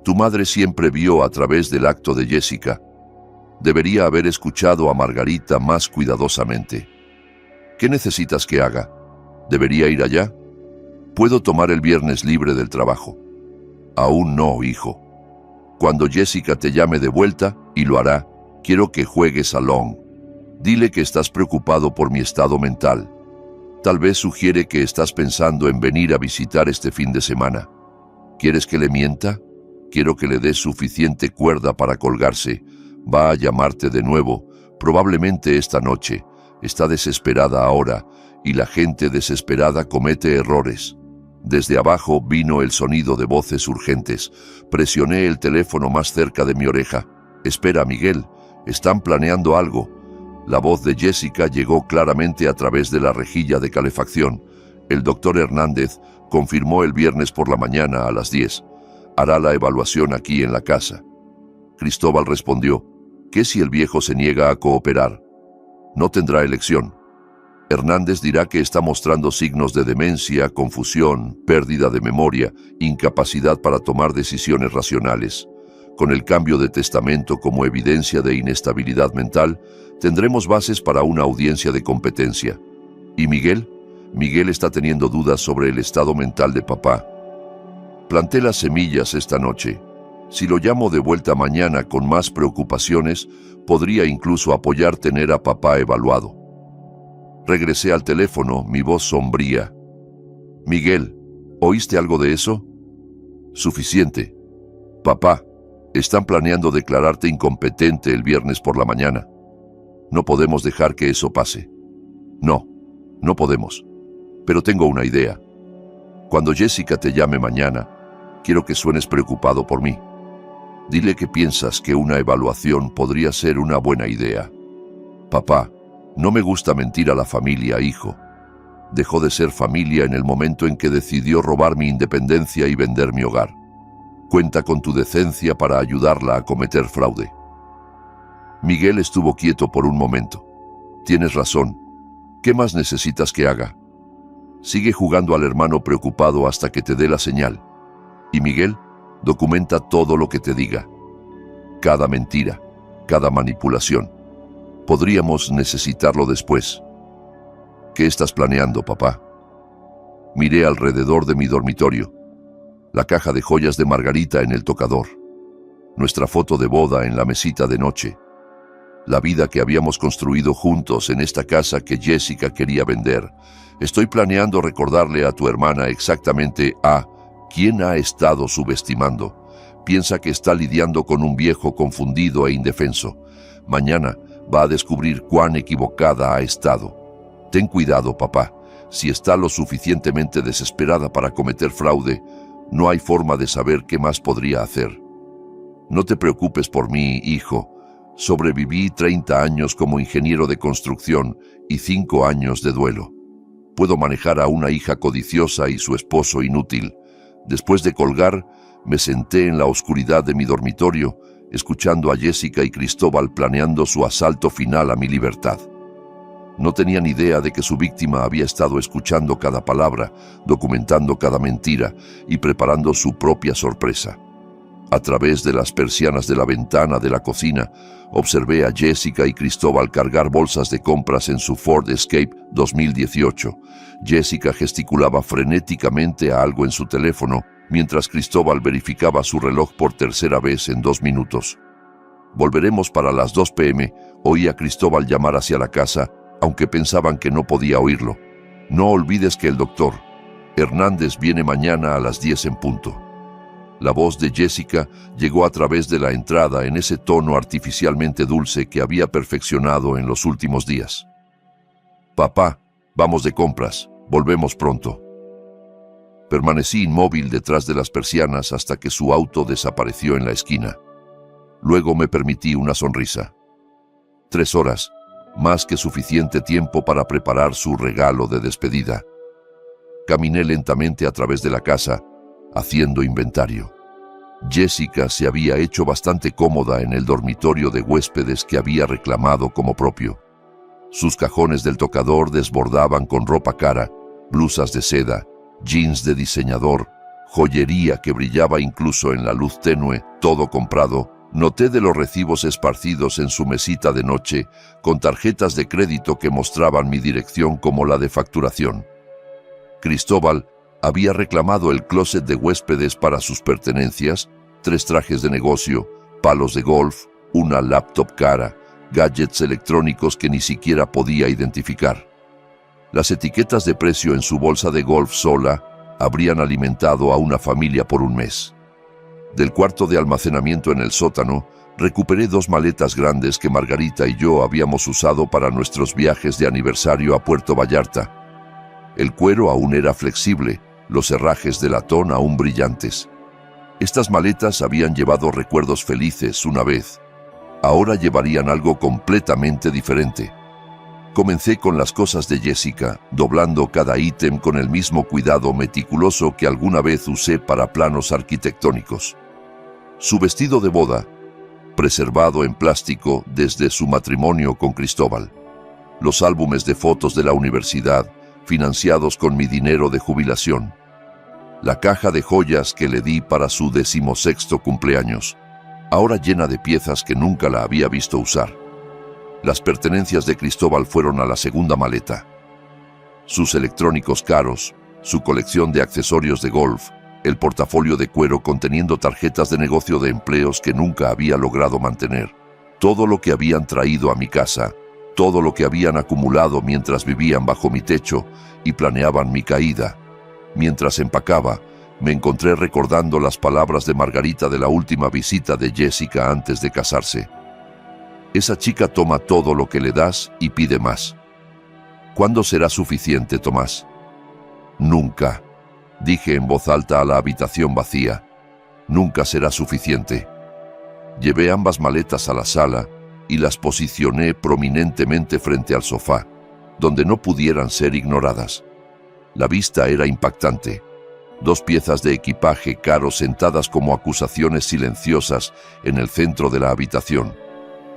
Tu madre siempre vio a través del acto de Jessica. Debería haber escuchado a Margarita más cuidadosamente. ¿Qué necesitas que haga? ¿Debería ir allá? Puedo tomar el viernes libre del trabajo. Aún no, hijo. Cuando Jessica te llame de vuelta, y lo hará, quiero que juegues a Long. Dile que estás preocupado por mi estado mental. Tal vez sugiere que estás pensando en venir a visitar este fin de semana. ¿Quieres que le mienta? Quiero que le des suficiente cuerda para colgarse. Va a llamarte de nuevo, probablemente esta noche. Está desesperada ahora, y la gente desesperada comete errores. Desde abajo vino el sonido de voces urgentes. Presioné el teléfono más cerca de mi oreja. Espera, Miguel, están planeando algo. La voz de Jessica llegó claramente a través de la rejilla de calefacción. El doctor Hernández confirmó el viernes por la mañana a las 10. Hará la evaluación aquí en la casa. Cristóbal respondió, ¿qué si el viejo se niega a cooperar? No tendrá elección. Hernández dirá que está mostrando signos de demencia, confusión, pérdida de memoria, incapacidad para tomar decisiones racionales. Con el cambio de testamento como evidencia de inestabilidad mental, tendremos bases para una audiencia de competencia. ¿Y Miguel? Miguel está teniendo dudas sobre el estado mental de papá. Planté las semillas esta noche. Si lo llamo de vuelta mañana con más preocupaciones, podría incluso apoyar tener a papá evaluado. Regresé al teléfono, mi voz sombría. Miguel, ¿oíste algo de eso? Suficiente. Papá, están planeando declararte incompetente el viernes por la mañana. No podemos dejar que eso pase. No podemos. Pero tengo una idea. Cuando Jessica te llame mañana, quiero que suenes preocupado por mí. Dile que piensas que una evaluación podría ser una buena idea. Papá, no me gusta mentir a la familia, hijo. Dejó de ser familia en el momento en que decidió robar mi independencia y vender mi hogar. Cuenta con tu decencia para ayudarla a cometer fraude. Miguel estuvo quieto por un momento. Tienes razón. ¿Qué más necesitas que haga? Sigue jugando al hermano preocupado hasta que te dé la señal. Y Miguel, documenta todo lo que te diga. Cada mentira, cada manipulación. Podríamos necesitarlo después. ¿Qué estás planeando, papá? Miré alrededor de mi dormitorio. La caja de joyas de Margarita en el tocador. Nuestra foto de boda en la mesita de noche. La vida que habíamos construido juntos en esta casa que Jessica quería vender. Estoy planeando recordarle a tu hermana exactamente a quién ha estado subestimando. Piensa que está lidiando con un viejo confundido e indefenso. Mañana va a descubrir cuán equivocada ha estado. Ten cuidado, papá. Si está lo suficientemente desesperada para cometer fraude, no hay forma de saber qué más podría hacer. No te preocupes por mí, hijo. Sobreviví 30 años como ingeniero de construcción y 5 años de duelo. Puedo manejar a una hija codiciosa y su esposo inútil. Después de colgar, me senté en la oscuridad de mi dormitorio, escuchando a Jessica y Cristóbal planeando su asalto final a mi libertad. No tenían idea de que su víctima había estado escuchando cada palabra, documentando cada mentira y preparando su propia sorpresa. A través de las persianas de la ventana de la cocina, observé a Jessica y Cristóbal cargar bolsas de compras en su Ford Escape 2018. Jessica gesticulaba frenéticamente a algo en su teléfono, mientras Cristóbal verificaba su reloj por tercera vez en 2 minutos. Volveremos para las 2 p.m. Oí a Cristóbal llamar hacia la casa, aunque pensaban que no podía oírlo. No olvides que el doctor Hernández viene mañana a las 10 en punto. La voz de Jessica llegó a través de la entrada en ese tono artificialmente dulce que había perfeccionado en los últimos días. Papá, vamos de compras, volvemos pronto. Permanecí inmóvil detrás de las persianas hasta que su auto desapareció en la esquina. Luego me permití una sonrisa. 3 horas, más que suficiente tiempo para preparar su regalo de despedida. Caminé lentamente a través de la casa, haciendo inventario. Jessica se había hecho bastante cómoda en el dormitorio de huéspedes que había reclamado como propio. Sus cajones del tocador desbordaban con ropa cara, blusas de seda, jeans de diseñador, joyería que brillaba incluso en la luz tenue, todo comprado. Noté de los recibos esparcidos en su mesita de noche, con tarjetas de crédito que mostraban mi dirección como la de facturación. Cristóbal había reclamado el closet de huéspedes para sus pertenencias, 3 trajes de negocio, palos de golf, una laptop cara, gadgets electrónicos que ni siquiera podía identificar. Las etiquetas de precio en su bolsa de golf sola habrían alimentado a una familia por un mes. Del cuarto de almacenamiento en el sótano, recuperé 2 maletas grandes que Margarita y yo habíamos usado para nuestros viajes de aniversario a Puerto Vallarta. El cuero aún era flexible, los herrajes de latón aún brillantes. Estas maletas habían llevado recuerdos felices una vez. Ahora llevarían algo completamente diferente. Comencé con las cosas de Jessica, doblando cada ítem con el mismo cuidado meticuloso que alguna vez usé para planos arquitectónicos. Su vestido de boda, preservado en plástico desde su matrimonio con Cristóbal. Los álbumes de fotos de la universidad, financiados con mi dinero de jubilación. La caja de joyas que le di para su 16º cumpleaños, ahora llena de piezas que nunca la había visto usar. Las pertenencias de Cristóbal fueron a la segunda maleta. Sus electrónicos caros, su colección de accesorios de golf, el portafolio de cuero conteniendo tarjetas de negocio de empleos que nunca había logrado mantener. Todo lo que habían traído a mi casa, todo lo que habían acumulado mientras vivían bajo mi techo y planeaban mi caída. Mientras empacaba, me encontré recordando las palabras de Margarita de la última visita de Jessica antes de casarse. Esa chica toma todo lo que le das y pide más. ¿Cuándo será suficiente, Tomás? Nunca, dije en voz alta a la habitación vacía. Nunca será suficiente. Llevé ambas maletas a la sala y las posicioné prominentemente frente al sofá, donde no pudieran ser ignoradas. La vista era impactante. 2 piezas de equipaje caro sentadas como acusaciones silenciosas en el centro de la habitación.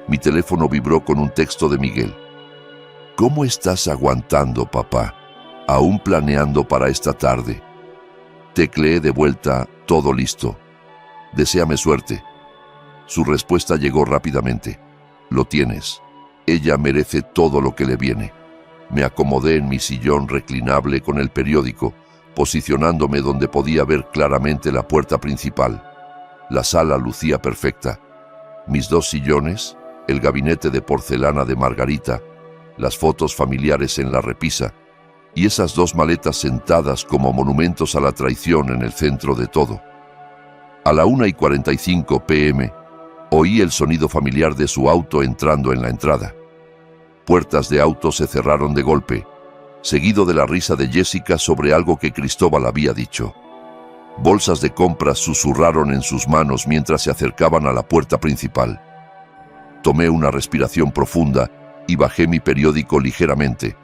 Mi teléfono vibró con un texto de Miguel. ¿Cómo estás aguantando, papá? Aún planeando para esta tarde. Tecleé de vuelta, todo listo. Deséame suerte. Su respuesta llegó rápidamente. Lo tienes. Ella merece todo lo que le viene. Me acomodé en mi sillón reclinable con el periódico, posicionándome donde podía ver claramente la puerta principal. La sala lucía perfecta. Mis 2 sillones, el gabinete de porcelana de Margarita, las fotos familiares en la repisa y esas 2 maletas sentadas como monumentos a la traición en el centro de todo. A la 1:45 p.m. oí el sonido familiar de su auto entrando en la entrada. Puertas de auto se cerraron de golpe, seguido de la risa de Jessica sobre algo que Cristóbal había dicho. Bolsas de compras susurraron en sus manos mientras se acercaban a la puerta principal. Tomé una respiración profunda y bajé mi periódico ligeramente,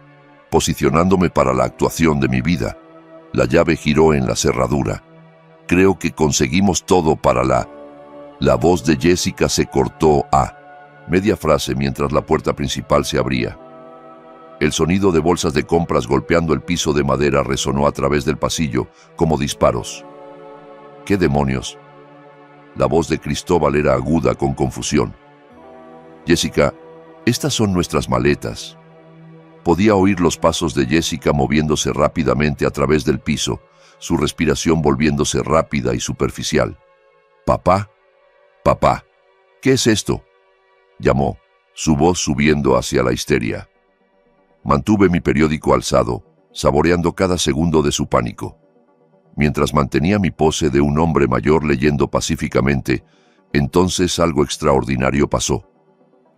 posicionándome para la actuación de mi vida. La llave giró en la cerradura. Creo que conseguimos todo para la... La voz de Jessica se cortó a media frase mientras la puerta principal se abría. El sonido de bolsas de compras golpeando el piso de madera resonó a través del pasillo como disparos. ¿Qué demonios? La voz de Cristóbal era aguda con confusión. Jessica, estas son nuestras maletas. Podía oír los pasos de Jessica moviéndose rápidamente a través del piso, su respiración volviéndose rápida y superficial. «Papá, papá, ¿qué es esto?», llamó, su voz subiendo hacia la histeria. Mantuve mi periódico alzado, saboreando cada segundo de su pánico. Mientras mantenía mi pose de un hombre mayor leyendo pacíficamente, entonces algo extraordinario pasó.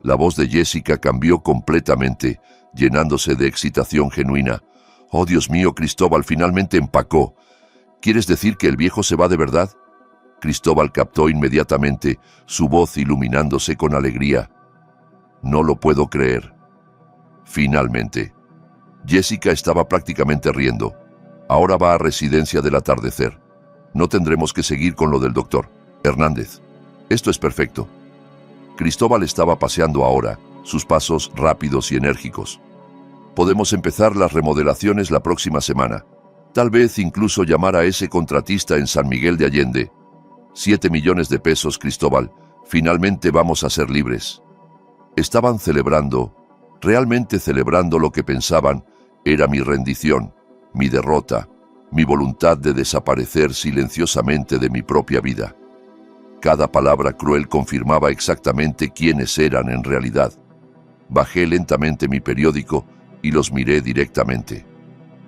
La voz de Jessica cambió completamente, llenándose de excitación genuina. «Oh, Dios mío, Cristóbal finalmente empacó. ¿Quieres decir que el viejo se va de verdad?». Cristóbal captó inmediatamente, su voz iluminándose con alegría. «No lo puedo creer». Finalmente. Jessica estaba prácticamente riendo. «Ahora va a Residencia del Atardecer. No tendremos que seguir con lo del doctor Hernández. Esto es perfecto». Cristóbal estaba paseando ahora, sus pasos rápidos y enérgicos. «Podemos empezar las remodelaciones la próxima semana. Tal vez incluso llamar a ese contratista en San Miguel de Allende. 7 millones de pesos, Cristóbal. Finalmente vamos a ser libres». Estaban celebrando, realmente celebrando lo que pensaban era mi rendición, mi derrota, mi voluntad de desaparecer silenciosamente de mi propia vida. Cada palabra cruel confirmaba exactamente quiénes eran en realidad. Bajé lentamente mi periódico y los miré directamente.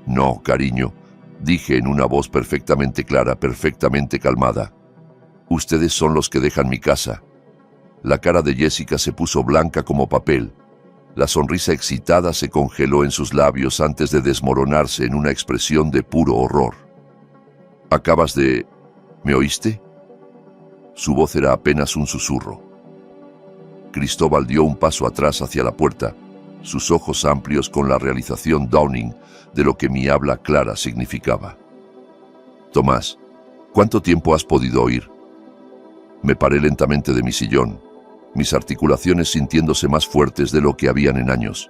«No, cariño», dije en una voz perfectamente clara, perfectamente calmada. «Ustedes son los que dejan mi casa». La cara de Jessica se puso blanca como papel. La sonrisa excitada se congeló en sus labios antes de desmoronarse en una expresión de puro horror. «Acabas de... ¿Me oíste?». Su voz era apenas un susurro. Cristóbal dio un paso atrás hacia la puerta, sus ojos amplios con la realización Downing de lo que mi habla clara significaba. «Tomás, ¿cuánto tiempo has podido oír?». Me paré lentamente de mi sillón, mis articulaciones sintiéndose más fuertes de lo que habían en años.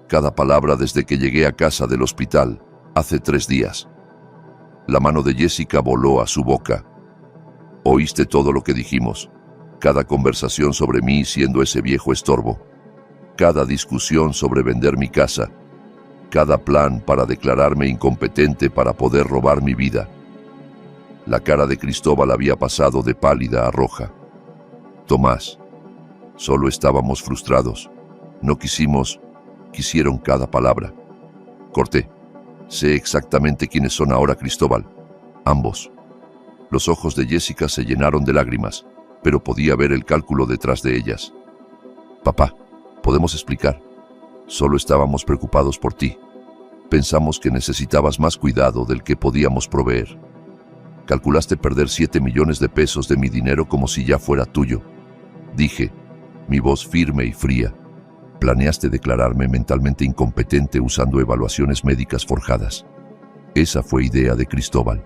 Cada palabra desde que llegué a casa del hospital, hace 3 días. La mano de Jessica voló a su boca. «Oíste todo lo que dijimos, cada conversación sobre mí siendo ese viejo estorbo, cada discusión sobre vender mi casa, cada plan para declararme incompetente para poder robar mi vida». La cara de Cristóbal había pasado de pálida a roja. «Tomás, solo estábamos frustrados. No quisieron cada palabra». Corté. «Sé exactamente quiénes son ahora, Cristóbal. Ambos». Los ojos de Jessica se llenaron de lágrimas, pero podía ver el cálculo detrás de ellas. «Papá, podemos explicar. Solo estábamos preocupados por ti. Pensamos que necesitabas más cuidado del que podíamos proveer. Calculaste perder 7 millones de pesos de mi dinero como si ya fuera tuyo», dije, mi voz firme y fría. «Planeaste declararme mentalmente incompetente usando evaluaciones médicas forjadas. Esa fue idea de Cristóbal».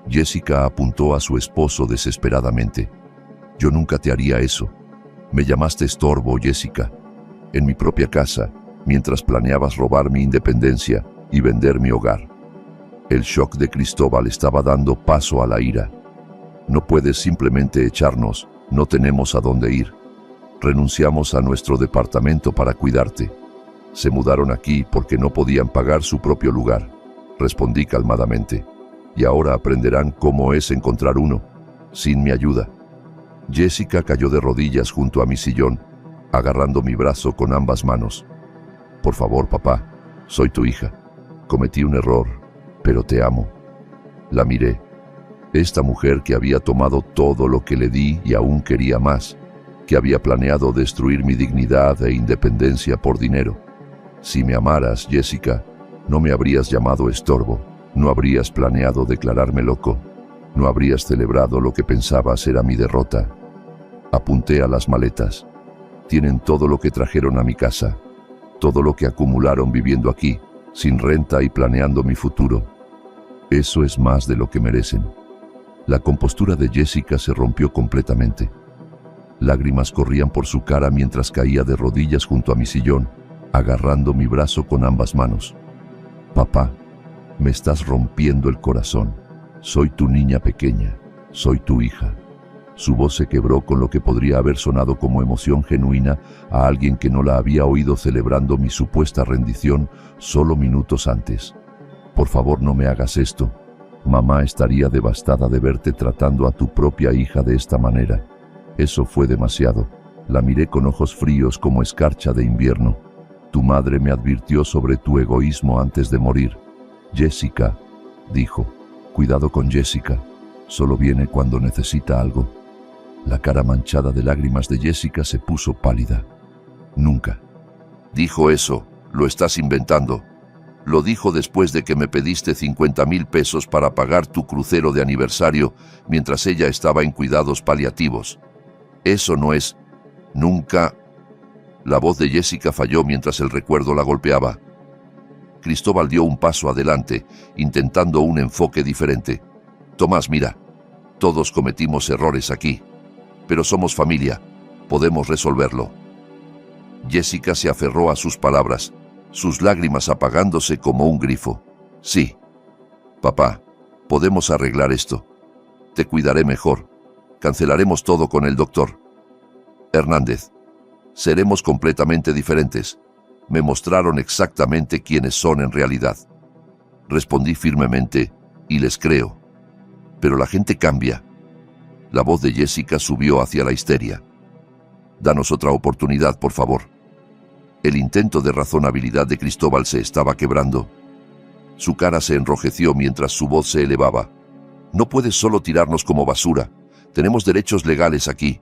Jessica apuntó a su esposo desesperadamente. «Yo nunca te haría eso. Me llamaste estorbo, Jessica, en mi propia casa, mientras planeabas robar mi independencia y vender mi hogar». El shock de Cristóbal estaba dando paso a la ira. «No puedes simplemente echarnos, no tenemos a dónde ir». Renunciamos a nuestro departamento para cuidarte. Se mudaron aquí porque no podían pagar su propio lugar, respondí calmadamente. Y ahora aprenderán cómo es encontrar uno, sin mi ayuda. Jessica cayó de rodillas junto a mi sillón, agarrando mi brazo con ambas manos. Por favor, papá, soy tu hija. Cometí un error, pero te amo. La miré. Esta mujer que había tomado todo lo que le di y aún quería más, que había planeado destruir mi dignidad e independencia por dinero. Si me amaras, Jessica, no me habrías llamado estorbo, no habrías planeado declararme loco, no habrías celebrado lo que pensabas era mi derrota. Apunté a las maletas. Tienen todo lo que trajeron a mi casa, todo lo que acumularon viviendo aquí, sin renta y planeando mi futuro. Eso es más de lo que merecen. La compostura de Jessica se rompió completamente. Lágrimas corrían por su cara mientras caía de rodillas junto a mi sillón, agarrando mi brazo con ambas manos. Papá, me estás rompiendo el corazón. Soy tu niña pequeña, soy tu hija. Su voz se quebró con lo que podría haber sonado como emoción genuina a alguien que no la había oído celebrando mi supuesta rendición solo minutos antes. Por favor, no me hagas esto. Mamá estaría devastada de verte tratando a tu propia hija de esta manera. Eso fue demasiado. La miré con ojos fríos como escarcha de invierno. Tu madre me advirtió sobre tu egoísmo antes de morir. Jessica, dijo, cuidado con Jessica. Solo viene cuando necesita algo. La cara manchada de lágrimas de Jessica se puso pálida. Nunca. Dijo eso, lo estás inventando. Lo dijo después de que me pediste 50,000 pesos para pagar tu crucero de aniversario mientras ella estaba en cuidados paliativos. Eso no es... Nunca... La voz de Jessica falló mientras el recuerdo la golpeaba. Cristóbal dio un paso adelante, intentando un enfoque diferente. Tomás, mira, todos cometimos errores aquí, pero somos familia, podemos resolverlo. Jessica se aferró a sus palabras, sus lágrimas apagándose como un grifo. Sí, papá, podemos arreglar esto. Te cuidaré mejor. Cancelaremos todo con el doctor. Hernández, seremos completamente diferentes. Me mostraron exactamente quiénes son en realidad. Respondí firmemente, y les creo. Pero la gente cambia. La voz de Jessica subió hacia la histeria. Danos otra oportunidad, por favor. El intento de razonabilidad de Cristóbal se estaba quebrando. Su cara se enrojeció mientras su voz se elevaba. No puedes solo tirarnos como basura. Tenemos derechos legales aquí.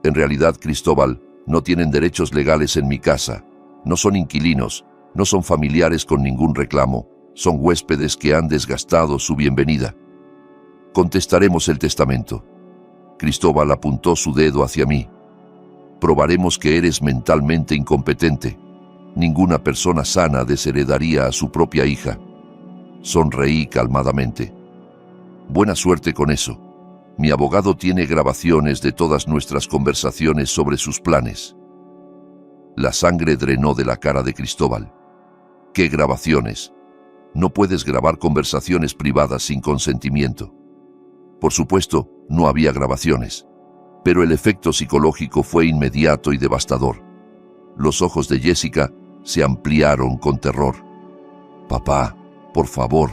En realidad, Cristóbal, no tienen derechos legales en mi casa. No son inquilinos, no son familiares con ningún reclamo. Son huéspedes que han desgastado su bienvenida. Contestaremos el testamento. Cristóbal apuntó su dedo hacia mí. Probaremos que eres mentalmente incompetente. Ninguna persona sana desheredaría a su propia hija. Sonreí calmadamente. Buena suerte con eso. Mi abogado tiene grabaciones de todas nuestras conversaciones sobre sus planes. La sangre drenó de la cara de Cristóbal. ¿Qué grabaciones? No puedes grabar conversaciones privadas sin consentimiento. Por supuesto, no había grabaciones, pero el efecto psicológico fue inmediato y devastador. Los ojos de Jessica se ampliaron con terror. Papá, por favor,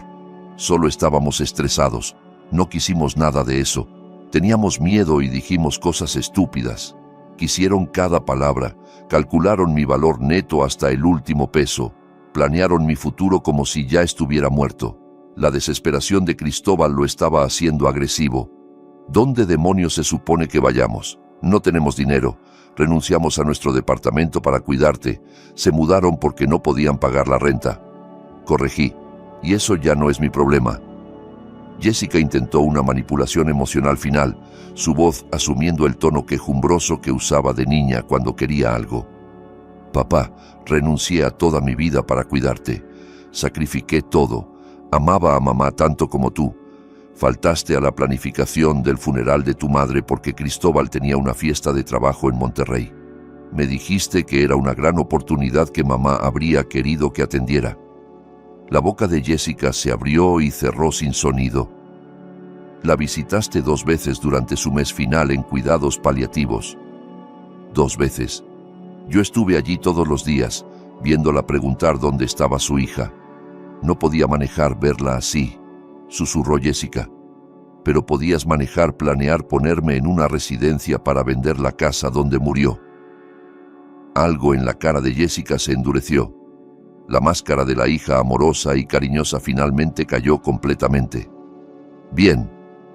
solo estábamos estresados. No quisimos nada de eso. Teníamos miedo y dijimos cosas estúpidas. Quisieron cada palabra, calcularon mi valor neto hasta el último peso, planearon mi futuro como si ya estuviera muerto. La desesperación de Cristóbal lo estaba haciendo agresivo. ¿Dónde demonios se supone que vayamos? No tenemos dinero. Renunciamos a nuestro departamento para cuidarte. Se mudaron porque no podían pagar la renta. Corregí. Y eso ya no es mi problema. Jessica intentó una manipulación emocional final, su voz asumiendo el tono quejumbroso que usaba de niña cuando quería algo. Papá, renuncié a toda mi vida para cuidarte. Sacrifiqué todo. Amaba a mamá tanto como tú. Faltaste a la planificación del funeral de tu madre porque Cristóbal tenía una fiesta de trabajo en Monterrey. Me dijiste que era una gran oportunidad que mamá habría querido que atendiera. La boca de Jessica se abrió y cerró sin sonido. La visitaste 2 veces durante su mes final en cuidados paliativos. 2 veces. Yo estuve allí todos los días, viéndola preguntar dónde estaba su hija. No podía manejar verla así, susurró Jessica. Pero podías manejar planear ponerme en una residencia para vender la casa donde murió. Algo en la cara de Jessica se endureció. La máscara de la hija amorosa y cariñosa finalmente cayó completamente. Bien,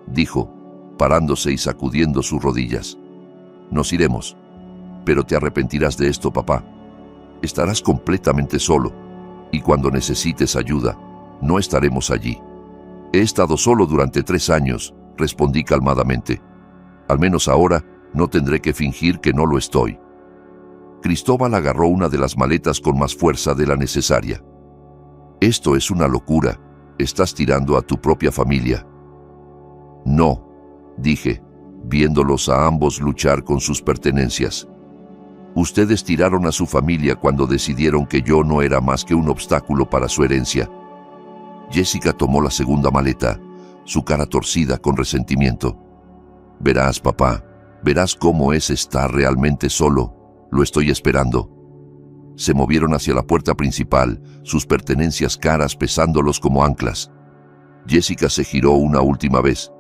dijo, parándose y sacudiendo sus rodillas. Nos iremos. Pero te arrepentirás de esto, papá. Estarás completamente solo, y cuando necesites ayuda, no estaremos allí. He estado solo durante 3 años, respondí calmadamente. Al menos ahora no tendré que fingir que no lo estoy. Cristóbal agarró una de las maletas con más fuerza de la necesaria. Esto es una locura. Estás tirando a tu propia familia. No, dije, viéndolos a ambos luchar con sus pertenencias. Ustedes tiraron a su familia cuando decidieron que yo no era más que un obstáculo para su herencia. Jessica tomó la segunda maleta, su cara torcida con resentimiento. Verás, papá, verás cómo es estar realmente solo. Lo estoy esperando. Se movieron hacia la puerta principal, sus pertenencias caras pesándolos como anclas. Jessica se giró una última vez.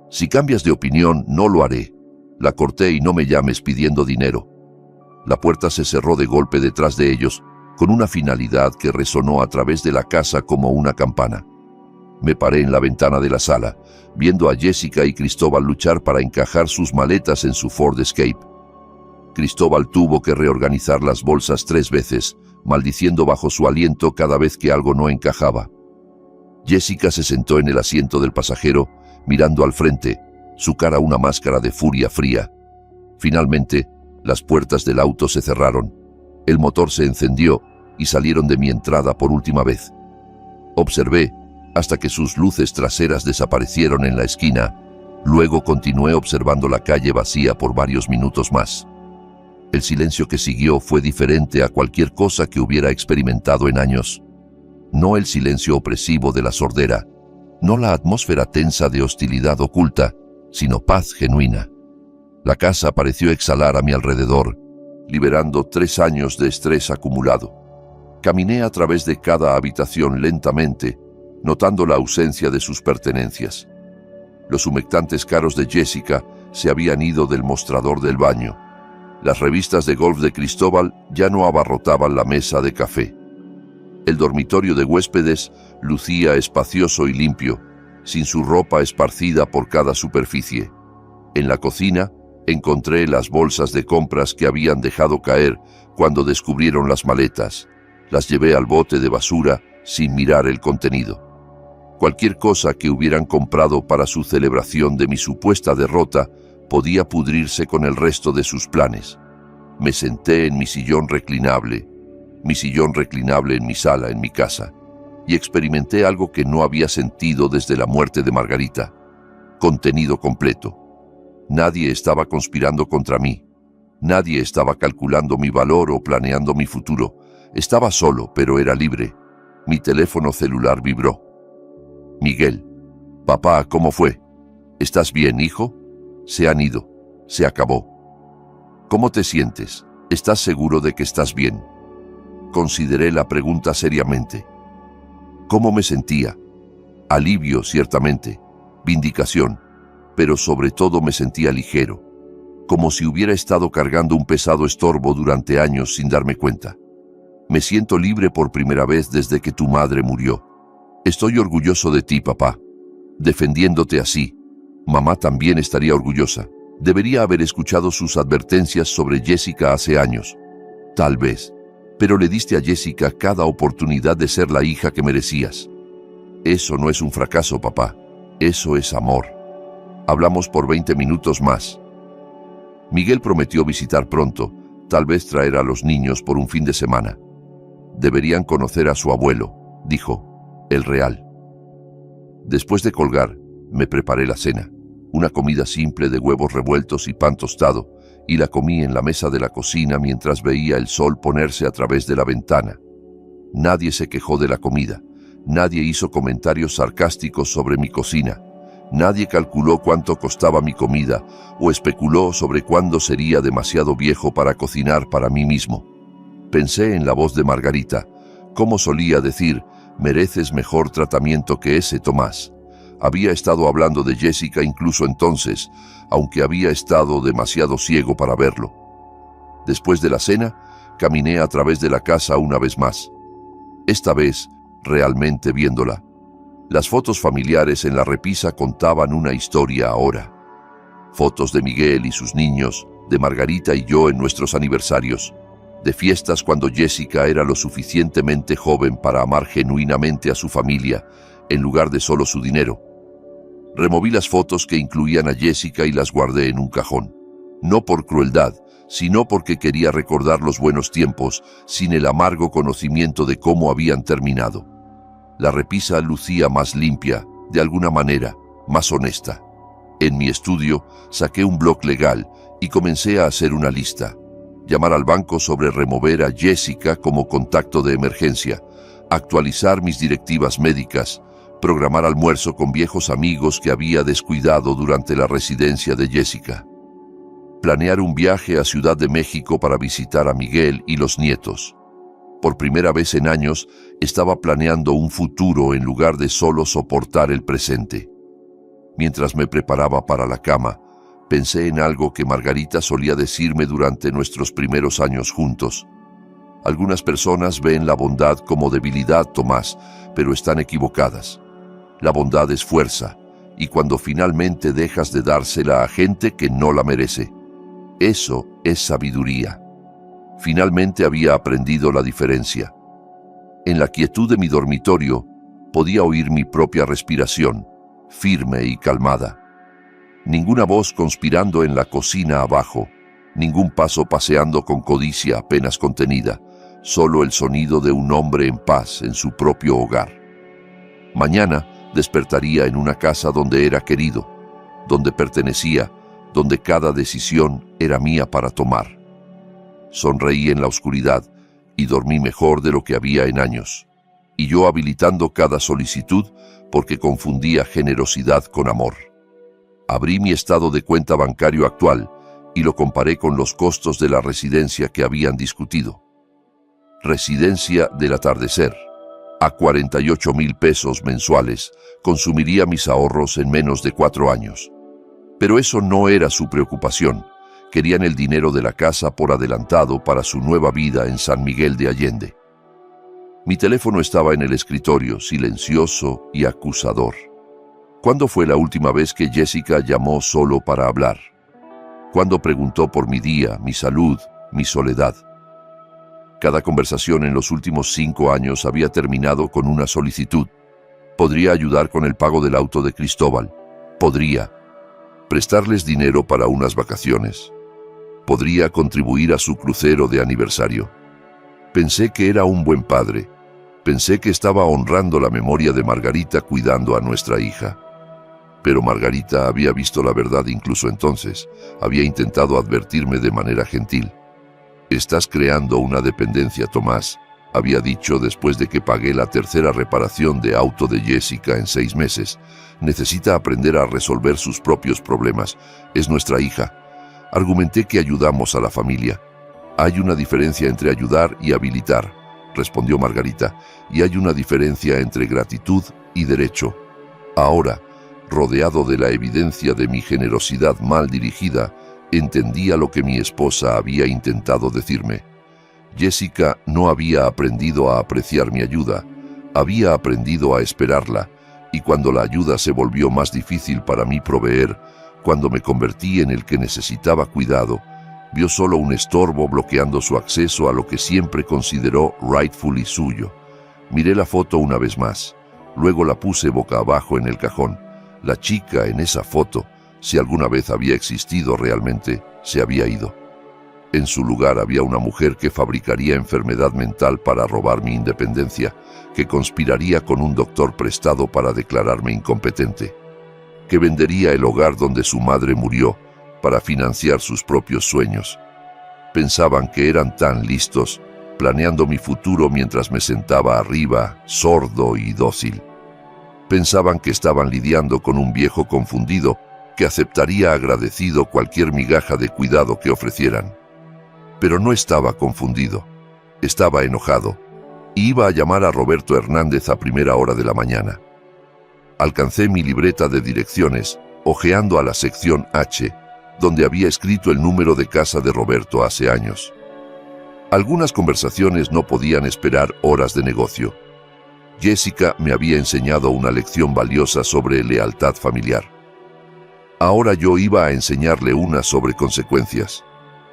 Si cambias de opinión, no lo haré. La corté y no me llames pidiendo dinero. La puerta se cerró de golpe detrás de ellos, con una finalidad que resonó a través de la casa como una campana. Me paré en la ventana de la sala, viendo a Jessica y Cristóbal luchar para encajar sus maletas en su Ford Escape. Cristóbal tuvo que reorganizar las bolsas 3 veces, maldiciendo bajo su aliento cada vez que algo no encajaba. Jessica se sentó en el asiento del pasajero, mirando al frente, su cara una máscara de furia fría. Finalmente, las puertas del auto se cerraron. El motor se encendió y salieron de mi entrada por última vez. Observé hasta que sus luces traseras desaparecieron en la esquina. Luego continué observando la calle vacía por varios minutos más. El silencio que siguió fue diferente a cualquier cosa que hubiera experimentado en años. No el silencio opresivo de la sordera, no la atmósfera tensa de hostilidad oculta, sino paz genuina. La casa pareció exhalar a mi alrededor, liberando 3 años de estrés acumulado. Caminé a través de cada habitación lentamente, notando la ausencia de sus pertenencias. Los humectantes caros de Jessica se habían ido del mostrador del baño. Las revistas de golf de Cristóbal ya no abarrotaban la mesa de café. El dormitorio de huéspedes lucía espacioso y limpio, sin su ropa esparcida por cada superficie. En la cocina encontré las bolsas de compras que habían dejado caer cuando descubrieron las maletas. Las llevé al bote de basura sin mirar el contenido. Cualquier cosa que hubieran comprado para su celebración de mi supuesta derrota podía pudrirse con el resto de sus planes. Me senté en mi sillón reclinable en mi sala, en mi casa, y experimenté algo que no había sentido desde la muerte de Margarita. Contenido completo. Nadie estaba conspirando contra mí. Nadie estaba calculando mi valor o planeando mi futuro. Estaba solo, pero era libre. Mi teléfono celular vibró. Miguel. Papá, ¿cómo fue? ¿Estás bien, hijo? Se han ido. Se acabó. ¿Cómo te sientes? ¿Estás seguro de que estás bien? Consideré la pregunta seriamente. ¿Cómo me sentía? Alivio, ciertamente. Vindicación. Pero sobre todo me sentía ligero. Como si hubiera estado cargando un pesado estorbo durante años sin darme cuenta. Me siento libre por primera vez desde que tu madre murió. Estoy orgulloso de ti, papá. Defendiéndote así. Mamá también estaría orgullosa. Debería haber escuchado sus advertencias sobre Jessica hace años. Tal vez. Pero le diste a Jessica cada oportunidad de ser la hija que merecías. Eso no es un fracaso, papá. Eso es amor. Hablamos por 20 minutos más. Miguel prometió visitar pronto, tal vez traer a los niños por un fin de semana. Deberían conocer a su abuelo, dijo, el real. Después de colgar, me preparé la cena, una comida simple de huevos revueltos y pan tostado, y la comí en la mesa de la cocina mientras veía el sol ponerse a través de la ventana. Nadie se quejó de la comida, nadie hizo comentarios sarcásticos sobre mi cocina, Nadie calculó cuánto costaba mi comida o especuló sobre cuándo sería demasiado viejo para cocinar para mí mismo. Pensé en la voz de Margarita, como solía decir, mereces mejor tratamiento que ese, Tomás. Había estado hablando de Jessica incluso entonces, aunque había estado demasiado ciego para verlo. Después de la cena, caminé a través de la casa una vez más. Esta vez, realmente viéndola. Las fotos familiares en la repisa contaban una historia ahora. Fotos de Miguel y sus niños, de Margarita y yo en nuestros aniversarios, de fiestas cuando Jessica era lo suficientemente joven para amar genuinamente a su familia, en lugar de solo su dinero. Removí las fotos que incluían a Jessica y las guardé en un cajón. No por crueldad, sino porque quería recordar los buenos tiempos sin el amargo conocimiento de cómo habían terminado. La repisa lucía más limpia, de alguna manera, más honesta. En mi estudio, saqué un bloc legal y comencé a hacer una lista. Llamar al banco sobre remover a Jessica como contacto de emergencia, actualizar mis directivas médicas, programar almuerzo con viejos amigos que había descuidado durante la residencia de Jessica. Planear un viaje a Ciudad de México para visitar a Miguel y los nietos. Por primera vez en años, estaba planeando un futuro en lugar de solo soportar el presente. Mientras me preparaba para la cama, pensé en algo que Margarita solía decirme durante nuestros primeros años juntos. Algunas personas ven la bondad como debilidad, Tomás, pero están equivocadas. La bondad es fuerza, y cuando finalmente dejas de dársela a gente que no la merece, eso es sabiduría. Finalmente había aprendido la diferencia. En la quietud de mi dormitorio, podía oír mi propia respiración, firme y calmada. Ninguna voz conspirando en la cocina abajo, ningún paso paseando con codicia apenas contenida, solo el sonido de un hombre en paz en su propio hogar. Mañana despertaría en una casa donde era querido, donde pertenecía, donde cada decisión era mía para tomar. Sonreí en la oscuridad y dormí mejor de lo que había en años, y yo habilitando cada solicitud porque confundía generosidad con amor. Abrí mi estado de cuenta bancario actual y lo comparé con los costos de la residencia que habían discutido. Residencia del atardecer. A 48,000 pesos mensuales consumiría mis ahorros en menos de 4 años. Pero eso no era su preocupación. Querían el dinero de la casa por adelantado para su nueva vida en San Miguel de Allende. Mi teléfono estaba en el escritorio, silencioso y acusador. ¿Cuándo fue la última vez que Jessica llamó solo para hablar? ¿Cuándo preguntó por mi día, mi salud, mi soledad? Cada conversación en los últimos 5 años había terminado con una solicitud. Podría ayudar con el pago del auto de Cristóbal. Podría prestarles dinero para unas vacaciones. Podría contribuir a su crucero de aniversario. Pensé que era un buen padre. Pensé que estaba honrando la memoria de Margarita cuidando a nuestra hija. Pero Margarita había visto la verdad incluso entonces. Había intentado advertirme de manera gentil. «Estás creando una dependencia, Tomás», había dicho después de que pagué la tercera reparación de auto de Jessica en 6 meses. «Necesita aprender a resolver sus propios problemas. Es nuestra hija». Argumenté que ayudamos a la familia. «Hay una diferencia entre ayudar y habilitar», respondió Margarita, «y hay una diferencia entre gratitud y derecho». Ahora, rodeado de la evidencia de mi generosidad mal dirigida, entendía lo que mi esposa había intentado decirme. Jessica no había aprendido a apreciar mi ayuda, había aprendido a esperarla, y cuando la ayuda se volvió más difícil para mí proveer, cuando me convertí en el que necesitaba cuidado, vio solo un estorbo bloqueando su acceso a lo que siempre consideró rightfully suyo. Miré la foto una vez más, luego la puse boca abajo en el cajón. La chica en esa foto, si alguna vez había existido realmente, se había ido. En su lugar había una mujer que fabricaría enfermedad mental para robar mi independencia, que conspiraría con un doctor prestado para declararme incompetente, que vendería el hogar donde su madre murió para financiar sus propios sueños. Pensaban que eran tan listos, planeando mi futuro mientras me sentaba arriba, sordo y dócil. Pensaban que estaban lidiando con un viejo confundido que aceptaría agradecido cualquier migaja de cuidado que ofrecieran. Pero no estaba confundido, estaba enojado, y iba a llamar a Roberto Hernández a primera hora de la mañana. Alcancé mi libreta de direcciones, hojeando a la sección H, donde había escrito el número de casa de Roberto hace años. Algunas conversaciones no podían esperar horas de negocio. Jessica me había enseñado una lección valiosa sobre lealtad familiar. Ahora yo iba a enseñarle una sobre consecuencias.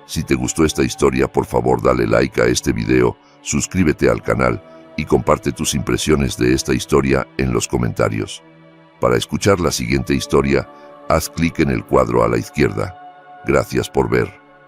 Si te gustó esta historia, por favor dale like a este video, suscríbete al canal y comparte tus impresiones de esta historia en los comentarios. Para escuchar la siguiente historia, haz clic en el cuadro a la izquierda. Gracias por ver.